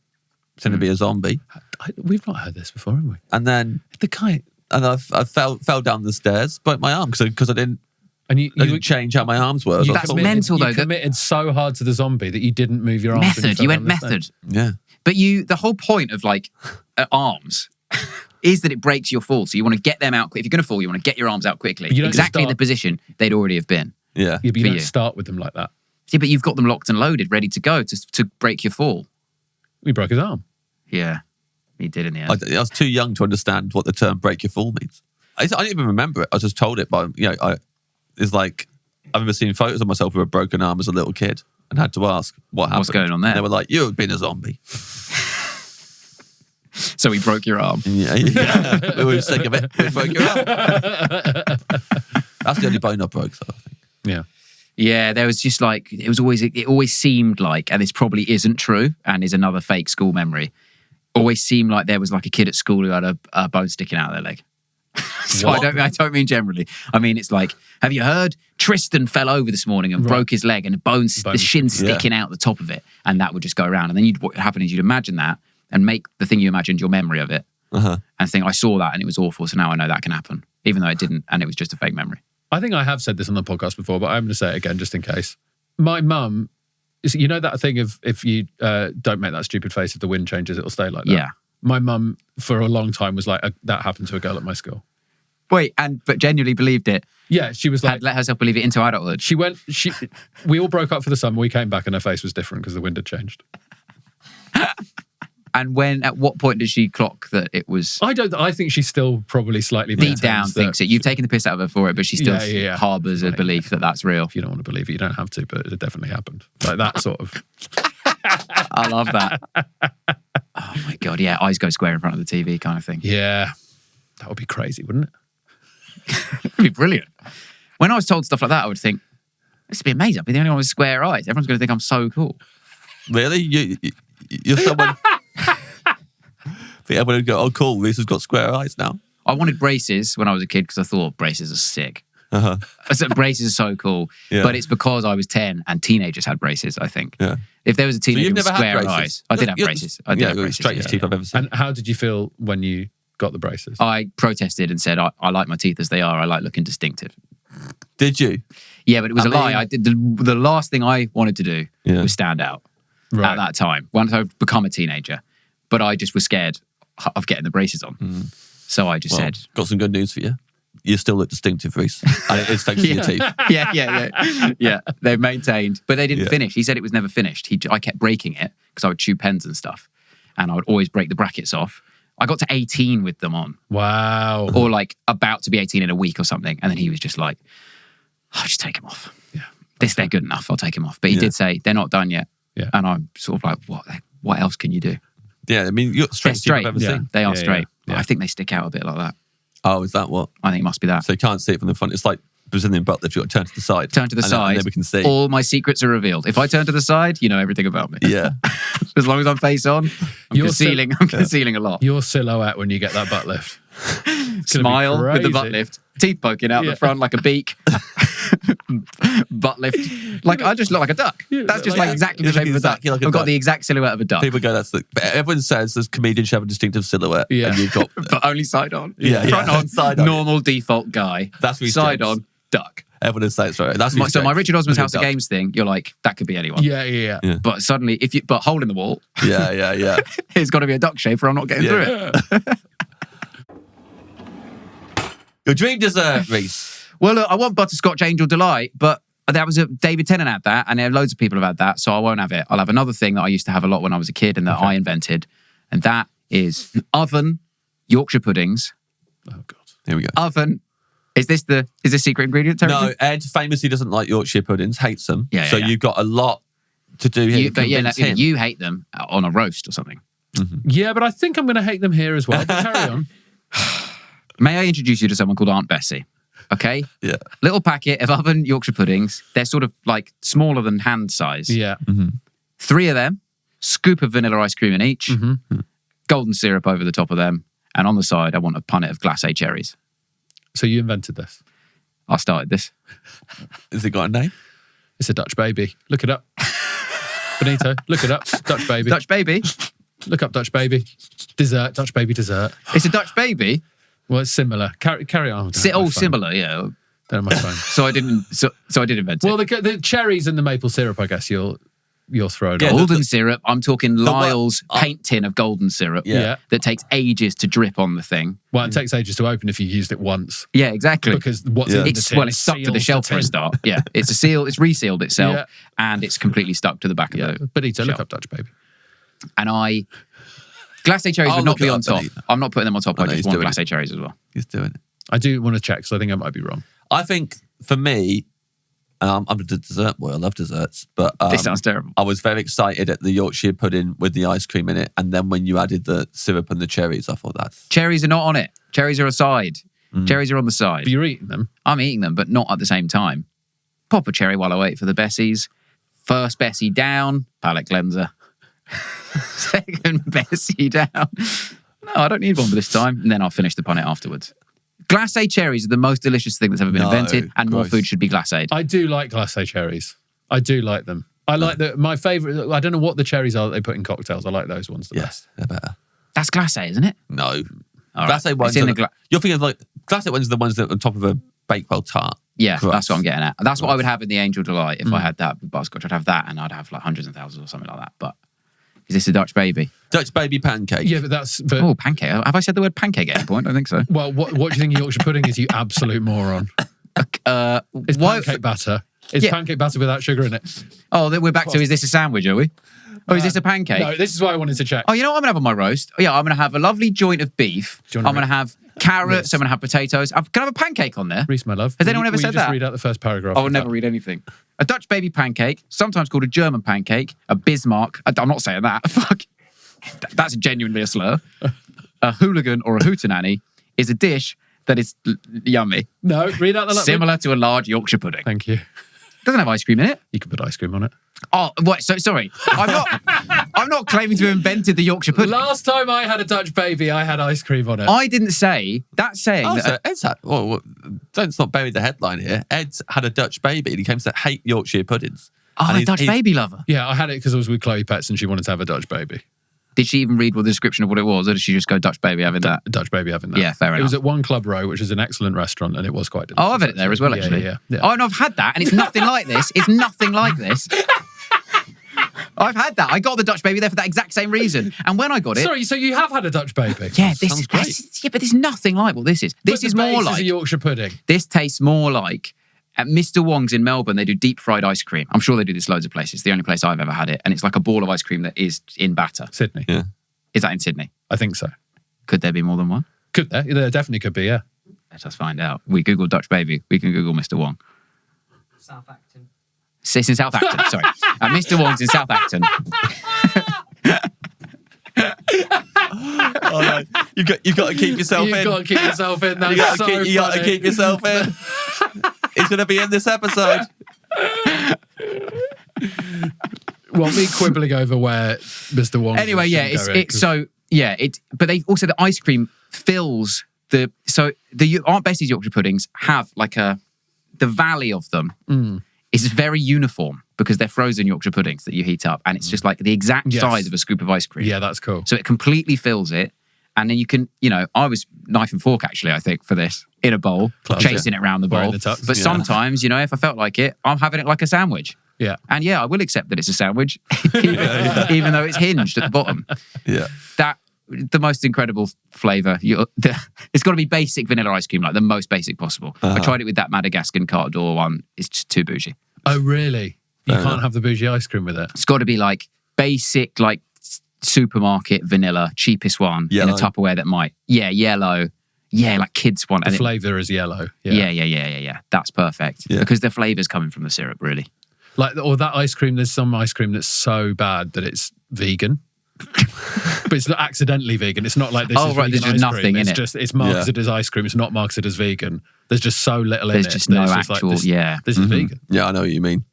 pretending to be a zombie. We've not heard this before, have we? And then The guy, I fell down the stairs, broke my arm because I didn't and you change how my arms were. you That's So I thought- mental, though, You that- committed so hard to the zombie that you didn't move your arms. when Method. fell You went down the method. stairs. Yeah. But the whole point of like arms is that it breaks your fall. So you want to get them out. If you're going to fall, you want to get your arms out quickly. You don't Exactly in the start- position they'd already have been. Yeah. Yeah, but you For don't you. start with them like that. Yeah, but you've got them locked and loaded, ready to go to break your fall. We broke his arm. Yeah, he did in the end. I was too young to understand what the term break your fall means. I didn't even remember it. I was just told it by, it's like, I've never seen photos of myself with a broken arm as a little kid and had to ask what happened. What's going on there? And they were like, you've been a zombie. So he broke your arm. Yeah. We were sick of it. We broke your arm. That's the only bone I broke, though, I think. Yeah. Yeah, there was just like, it always seemed like, and this probably isn't true and is another fake school memory, always seemed like there was like a kid at school who had a bone sticking out of their leg. So I don't mean generally. I mean, it's like, have you heard? Tristan fell over this morning and broke his leg and the shin sticking out the top of it. And that would just go around. And then what would happen is you'd imagine that and make the thing you imagined your memory of it. And think, I saw that and it was awful. So now I know that can happen, even though it didn't. And it was just a fake memory. I think I have said this on the podcast before, but I'm going to say it again just in case. My mum, you know that thing of if you don't make that stupid face, if the wind changes, it'll stay like that. Yeah. My mum, for a long time, was like, that happened to a girl at my school. Wait, but genuinely believed it. Yeah, she was like... Had let herself believe it into adulthood. We all broke up for the summer. We came back and her face was different because the wind had changed. And at what point did she clock that it was... I think she still probably slightly... Deep down thinks it. You've taken the piss out of her for it, but she still harbours a belief that that's real. If you don't want to believe it, you don't have to, but it definitely happened. Like that sort of... I love that. Oh my God, yeah. Eyes go square in front of the TV kind of thing. Yeah. That would be crazy, wouldn't it? It'd be brilliant. When I was told stuff like that, I would think, this would be amazing. I'd be the only one with square eyes. Everyone's going to think I'm so cool. Really? You're someone... Everyone would go, oh, cool, Reese has got square eyes now. I wanted braces when I was a kid because I thought braces are sick. I said braces are so cool. Yeah. But it's because I was 10 and teenagers had braces, I think. Yeah. If there was a teenager with square eyes... I did have braces. I did have braces. Straightest teeth I've ever seen. And how did you feel when you got the braces? I protested and said, I like my teeth as they are. I like looking distinctive. Did you? Yeah, but it was a lie. I did the last thing I wanted to do was stand out at that time. Once I've become a teenager. But I just was scared of getting the braces on. So I just said... Got some good news for you. You still look distinctive, Reese. And it is thanks to your teeth. Yeah, they've maintained. But they didn't finish. He said it was never finished. I kept breaking it because I would chew pens and stuff. And I would always break the brackets off. I got to 18 with them on. Wow. Or like about to be 18 in a week or something. And then he was just like, I'll just take them off. Yeah. They're good enough. I'll take them off. But he did say, they're not done yet. Yeah. And I'm sort of like, what else can you do? Yeah, I mean, you're straight. Straight. I've ever seen. They are straight. Yeah. I think they stick out a bit like that. Oh, is that what? I think it must be that. So you can't see it from the front. It's like Brazilian butt lift. You've got to turn to the side. Turn to the side. And then we can see. All my secrets are revealed. If I turn to the side, you know everything about me. Yeah. As long as I'm face on, I'm concealing a lot. Your silhouette when you get that butt lift. Smile with the butt lift. Teeth poking out the front like a beak. Butt lift. Like, I just look like a duck. That's just like exactly the shape of a duck. I've got the exact silhouette of a duck. People go, everyone says there's comedians have a distinctive silhouette. Yeah. And you've got... but only side on. Front on, side on. Normal default guy. That's Rhys Side James. on, duck. Everyone says, right. That's so my Richard Osman's House of Games thing, you're like, that could be anyone. Yeah. But suddenly, but hole in the wall. Yeah. It's got to be a duck shape or I'm not getting through it. Your dream dessert, Reese. Well, look, I want butterscotch angel delight, but that was David Tennant had that, and loads of people have had that, so I won't have it. I'll have another thing that I used to have a lot when I was a kid and that I invented, and that is oven Yorkshire puddings. Oh God! Here we go. Oven. Is this secret ingredient? Terribly? No, Ed famously doesn't like Yorkshire puddings, hates them. So you've got a lot to do here. You hate them on a roast or something. Mm-hmm. Yeah, but I think I'm going to hate them here as well. But carry on. May I introduce you to someone called Aunt Bessie? Okay? Yeah. Little packet of oven Yorkshire puddings. They're sort of like smaller than hand size. Yeah. Mm-hmm. 3 of them. Scoop of vanilla ice cream in each. Mm-hmm. Golden syrup over the top of them. And on the side, I want a punnet of glacé cherries. So you invented this? I started this. Has it got a name? It's a Dutch baby. Look it up. Benito, look it up. Dutch baby. Dutch baby? Look up Dutch baby. Dessert. Dutch baby dessert. It's a Dutch baby? Well, it's similar. Carry on. Similar, yeah. Don't have my phone. So I did invent it. Well, the cherries and the maple syrup, I guess you'll throw it. Golden syrup. I'm talking Lyle's paint tin of golden syrup. Yeah. That takes ages to drip on the thing. Well, it takes ages to open if you used it once. Yeah, exactly. Because what's in the tin it's stuck to the shelf for a start. Yeah, it's resealed itself, and it's completely stuck to the back of the Benito, shelf. look up Dutch baby. And glacé cherries would not be on top. Benito. I'm not putting them on top. I just want glacé cherries as well. He's doing it. I do want to check, so I think I might be wrong. I think, for me, and I'm a dessert boy. I love desserts, but This sounds terrible. I was very excited at the Yorkshire pudding with the ice cream in it, and then when you added the syrup and the cherries, I thought that's Cherries are not on it. Cherries are aside. Cherries are on the side. But you're eating them. I'm eating them, but not at the same time. Pop a cherry while I wait for the Bessies. First Bessie down, palate cleanser. Second Bessie down. No, I don't need one for this time. And then I'll finish the punnet afterwards. Glacé cherries are the most delicious thing that's ever been invented, and more gross. food should be glacéed. I do like glacé cherries. I do like them. I like my favourite, I don't know what the cherries are that they put in cocktails. I like those ones the best. they're better. That's glacé, isn't it? No, All right. glacé ones. It's in the You're thinking of like glacé ones are the ones that are on top of a Bakewell tart. Yeah, Gross. that's what I'm getting at. That's what I would have in the Angel Delight if I had that with butterscotch. I'd have that, and I'd have like hundreds and thousands or something like that. But is this a Dutch baby? Dutch baby pancake. Yeah, but that's... Oh, pancake. Have I said the word pancake at any point? I don't think so. Well, what do you think Yorkshire pudding is, you absolute moron? It's pancake batter. It's pancake batter without sugar in it. Oh, then we're back to, is this a sandwich, are we? Oh, is this a pancake? No, this is what I wanted to check. Oh, you know what I'm going to have on my roast? Oh, yeah, I'm going to have a lovely joint of beef. Do you I'm want to going to have carrots. I'm going to have potatoes. Can I have a pancake on there? Reese, my love. Has anyone ever said will you just that? read out the first paragraph? I will of never that? read anything. A Dutch baby pancake, sometimes called a German pancake, a Bismarck. I'm not saying that. Fuck. That's genuinely a slur. A hooligan or a hootenanny is a dish that is yummy. No, read out the... Similar to a large Yorkshire pudding. Thank you. Doesn't have ice cream in it. You can put ice cream on it. Oh, what? So sorry. I'm not claiming to have invented the Yorkshire pudding. Last time I had a Dutch baby, I had ice cream on it. I didn't say that. Saying Oh, that. so Ed's had, well, let's not bury the headline here. Ed's had a Dutch baby and he came to hate Yorkshire puddings. Oh, And a he's- Dutch he's- baby lover. Yeah, I had it because I was with Chloe Petts and she wanted to have a Dutch baby. Did she even read the description of what it was, or did she just go Dutch baby having that? A Dutch baby having that. Yeah, fair It was enough. at One Club Row, which is an excellent restaurant, and it was quite delicious. Oh, I've had it there as well, actually. Yeah. Oh, no, I've had that, and it's nothing like this. It's nothing like this. I've had that. I got the Dutch baby there for that exact same reason. And when I got it... Sorry, so you have had a Dutch baby? Yeah, this Sounds is great. yeah, but there's nothing like what this is. This But is the more base like... is a Yorkshire pudding. This tastes more like... At Mr. Wong's in Melbourne, they do deep fried ice cream. I'm sure they do this loads of places. It's the only place I've ever had it. And it's like a ball of ice cream that is in batter. Sydney. Yeah. Is that in Sydney? I think so. Could there be more than one? Could there? There definitely could be, yeah. Let us find out. We Googled Dutch baby. We can Google Mr. Wong. South Acton. It's in South Acton, sorry. Mr. Wong's in South Acton. Oh, no. You've got to keep yourself You've in. got to keep yourself in. That's You got so to funny. keep yourself in. He's going to be in this episode. Well, me quibbling over where Mr. Wong... Anyway, yeah, but they also, the ice cream fills the Aunt Bessie's Yorkshire puddings have like the valley of them is very uniform because they're frozen Yorkshire puddings that you heat up, and it's just like the exact Yes. size of a scoop of ice cream. Yeah, that's cool. So it completely fills it. And then you can, I was knife and fork actually, I think, for this, in a bowl, Class, chasing it around the Wearing bowl. the tux, But yeah. sometimes, if I felt like it, I'm having it like a sandwich. Yeah. And yeah, I will accept that it's a sandwich, even though it's hinged at the bottom. Yeah. The most incredible flavour. It's got to be basic vanilla ice cream, like the most basic possible. I tried it with that Madagascar Carte d'Or one. It's just too bougie. Oh, really? You Fair can't enough. have the bougie ice cream with it? It's got to be like basic, like supermarket vanilla, cheapest one in Yellow. a Tupperware that might. Yeah, yellow. Yeah, like kids want. The And flavour is yellow. yeah. That's perfect. Yeah. Because the flavour's coming from the syrup, really. Or that ice cream, there's some ice cream that's so bad that it's vegan. But it's not accidentally vegan. It's not like this Oh, is right, vegan there's just ice cream. nothing in It's it. just, it's marketed as ice cream. It's not marketed as vegan. There's just so little There's in it. just that no it's like, actual, this, yeah. This is vegan. Yeah, I know what you mean.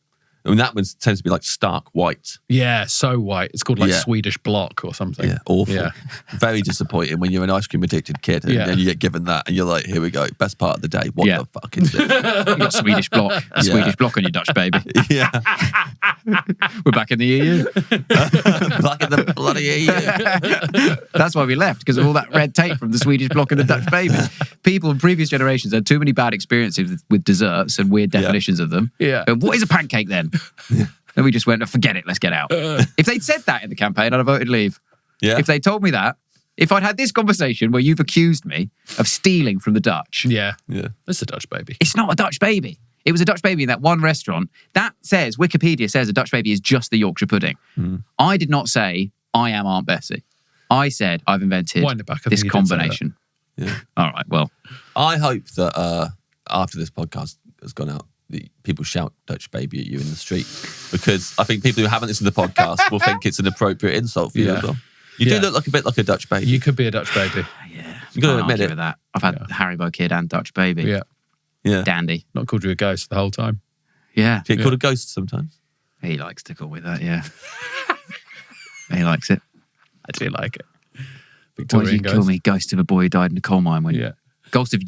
I mean, that one tends to be like stark white. Yeah, so white. It's called like Yeah. Swedish block or something. Yeah, awful. Yeah. Very disappointing when you're an ice cream addicted kid and Yeah. then you get given that and you're like, here we go, best part of the day. What Yeah. the fuck is this? You got Swedish block. Yeah. Swedish block on your Dutch baby. yeah. We're back in the EU. Back in the bloody EU. That's why we left, because of all that red tape from the Swedish block and the Dutch babies. People in previous generations had too many bad experiences with desserts and weird definitions of them. Yeah. But what is a pancake then? And we just went, forget it, let's get out. If they'd said that in the campaign, I'd have voted leave. Yeah. If they told me that, if I'd had this conversation where you've accused me of stealing from the Dutch, Yeah. Yeah. It's a Dutch baby. it's not a Dutch baby. It was a Dutch baby in that one restaurant. That says, Wikipedia says a Dutch baby is just the Yorkshire pudding. I did not say, I am Aunt Bessie. I said, I've invented Wind it back, I this think you did say that. combination. Yeah. All right, well, I hope that after this podcast has gone out, people shout Dutch baby at you in the street, because I think people who haven't listened to the podcast will think it's an appropriate insult for you as well. You do look like a bit like a Dutch baby. You could be a Dutch baby. Yeah. You got to Can't admit argue it. with that. I've had Haribo Kid and Dutch Baby. Yeah. Yeah. Dandy. Not called you a ghost the whole time. Yeah. Get called a ghost sometimes. He likes to call me that, yeah. He likes it. I do like it. Why did Victorian you ghost. call me ghost of a boy who died in a coal mine when Yeah. Ghost of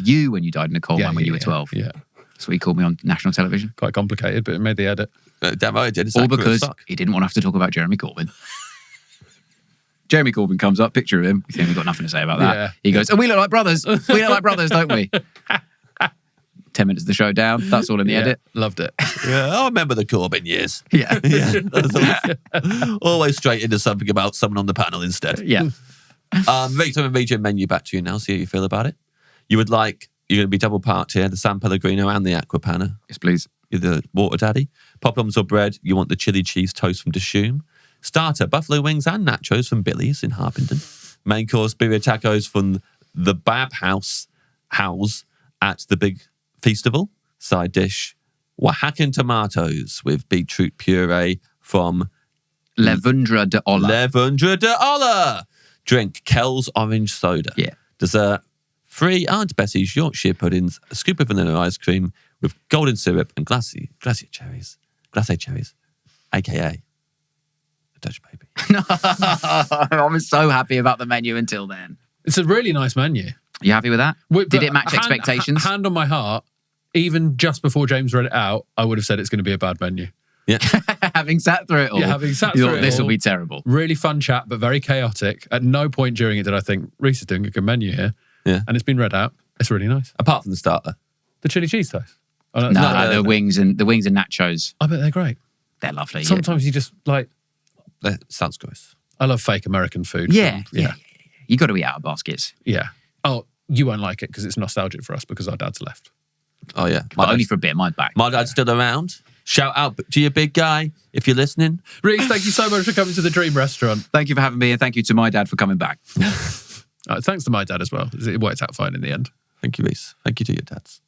you when you died in a coal mine when you were 12. Yeah. That's what he called me on national television. Quite complicated, but it made the edit. Damn right, I did. It's All accurate because as fuck. he didn't want to have to talk about Jeremy Corbyn. Jeremy Corbyn comes up, picture of him. We think we've got nothing to say about that. Yeah. He goes, oh, we look like brothers. We look like brothers, don't we? 10 minutes of the show down. That's all in the edit. Loved it. Yeah, I remember the Corbyn years. Yeah. Yeah, that's always straight into something about someone on the panel instead. Yeah. Rachel, I'm going to read your menu back to you now, see how you feel about it. You're going to be double parked here, the San Pellegrino and the Aquapana. Yes, please. You're the water daddy. Popcorns or bread, you want the chili cheese toast from Dishoom. Starter, buffalo wings and nachos from Billy's in Harpenden. Main course, birria tacos from the Bab House at the Big Feastival. Side dish, Oaxacan tomatoes with beetroot puree from Levundra de Ola. Levundra de Ola. Drink, Kel's orange soda. Yeah. Dessert, 3 Aunt Bessie's Yorkshire puddings, a scoop of vanilla ice cream with golden syrup and glacé cherries, aka a Dutch baby. I was so happy about the menu until then. It's a really nice menu. You happy with that? Wait, Did but it match expectations? Hand on my heart, even just before James read it out, I would have said it's going to be a bad menu. Yeah. Having sat through it all. Yeah, having sat you through thought it this will all. be terrible. Really fun chat, but very chaotic. At no point during it did I think, Reese is doing a good menu here. Yeah. And it's been read out. It's really nice. Apart from the starter. The chili cheese toast. Oh, no, No, no. the wings and nachos, I bet they're great. they're lovely. Sometimes you just like, That sounds gross. I love fake American food. Yeah. Yeah. Yeah. You got to eat out of baskets. Yeah. Oh, you won't like it because it's nostalgic for us because our dad's left. Oh, yeah. But only for a bit. Mine's back. My dad's still around. Shout out to your big guy if you're listening. Reese, thank you so much for coming to the Dream Restaurant. Thank you for having me, and thank you to my dad for coming back. Thanks to my dad as well. It worked out fine in the end. Thank you, Reese. Thank you to your dads.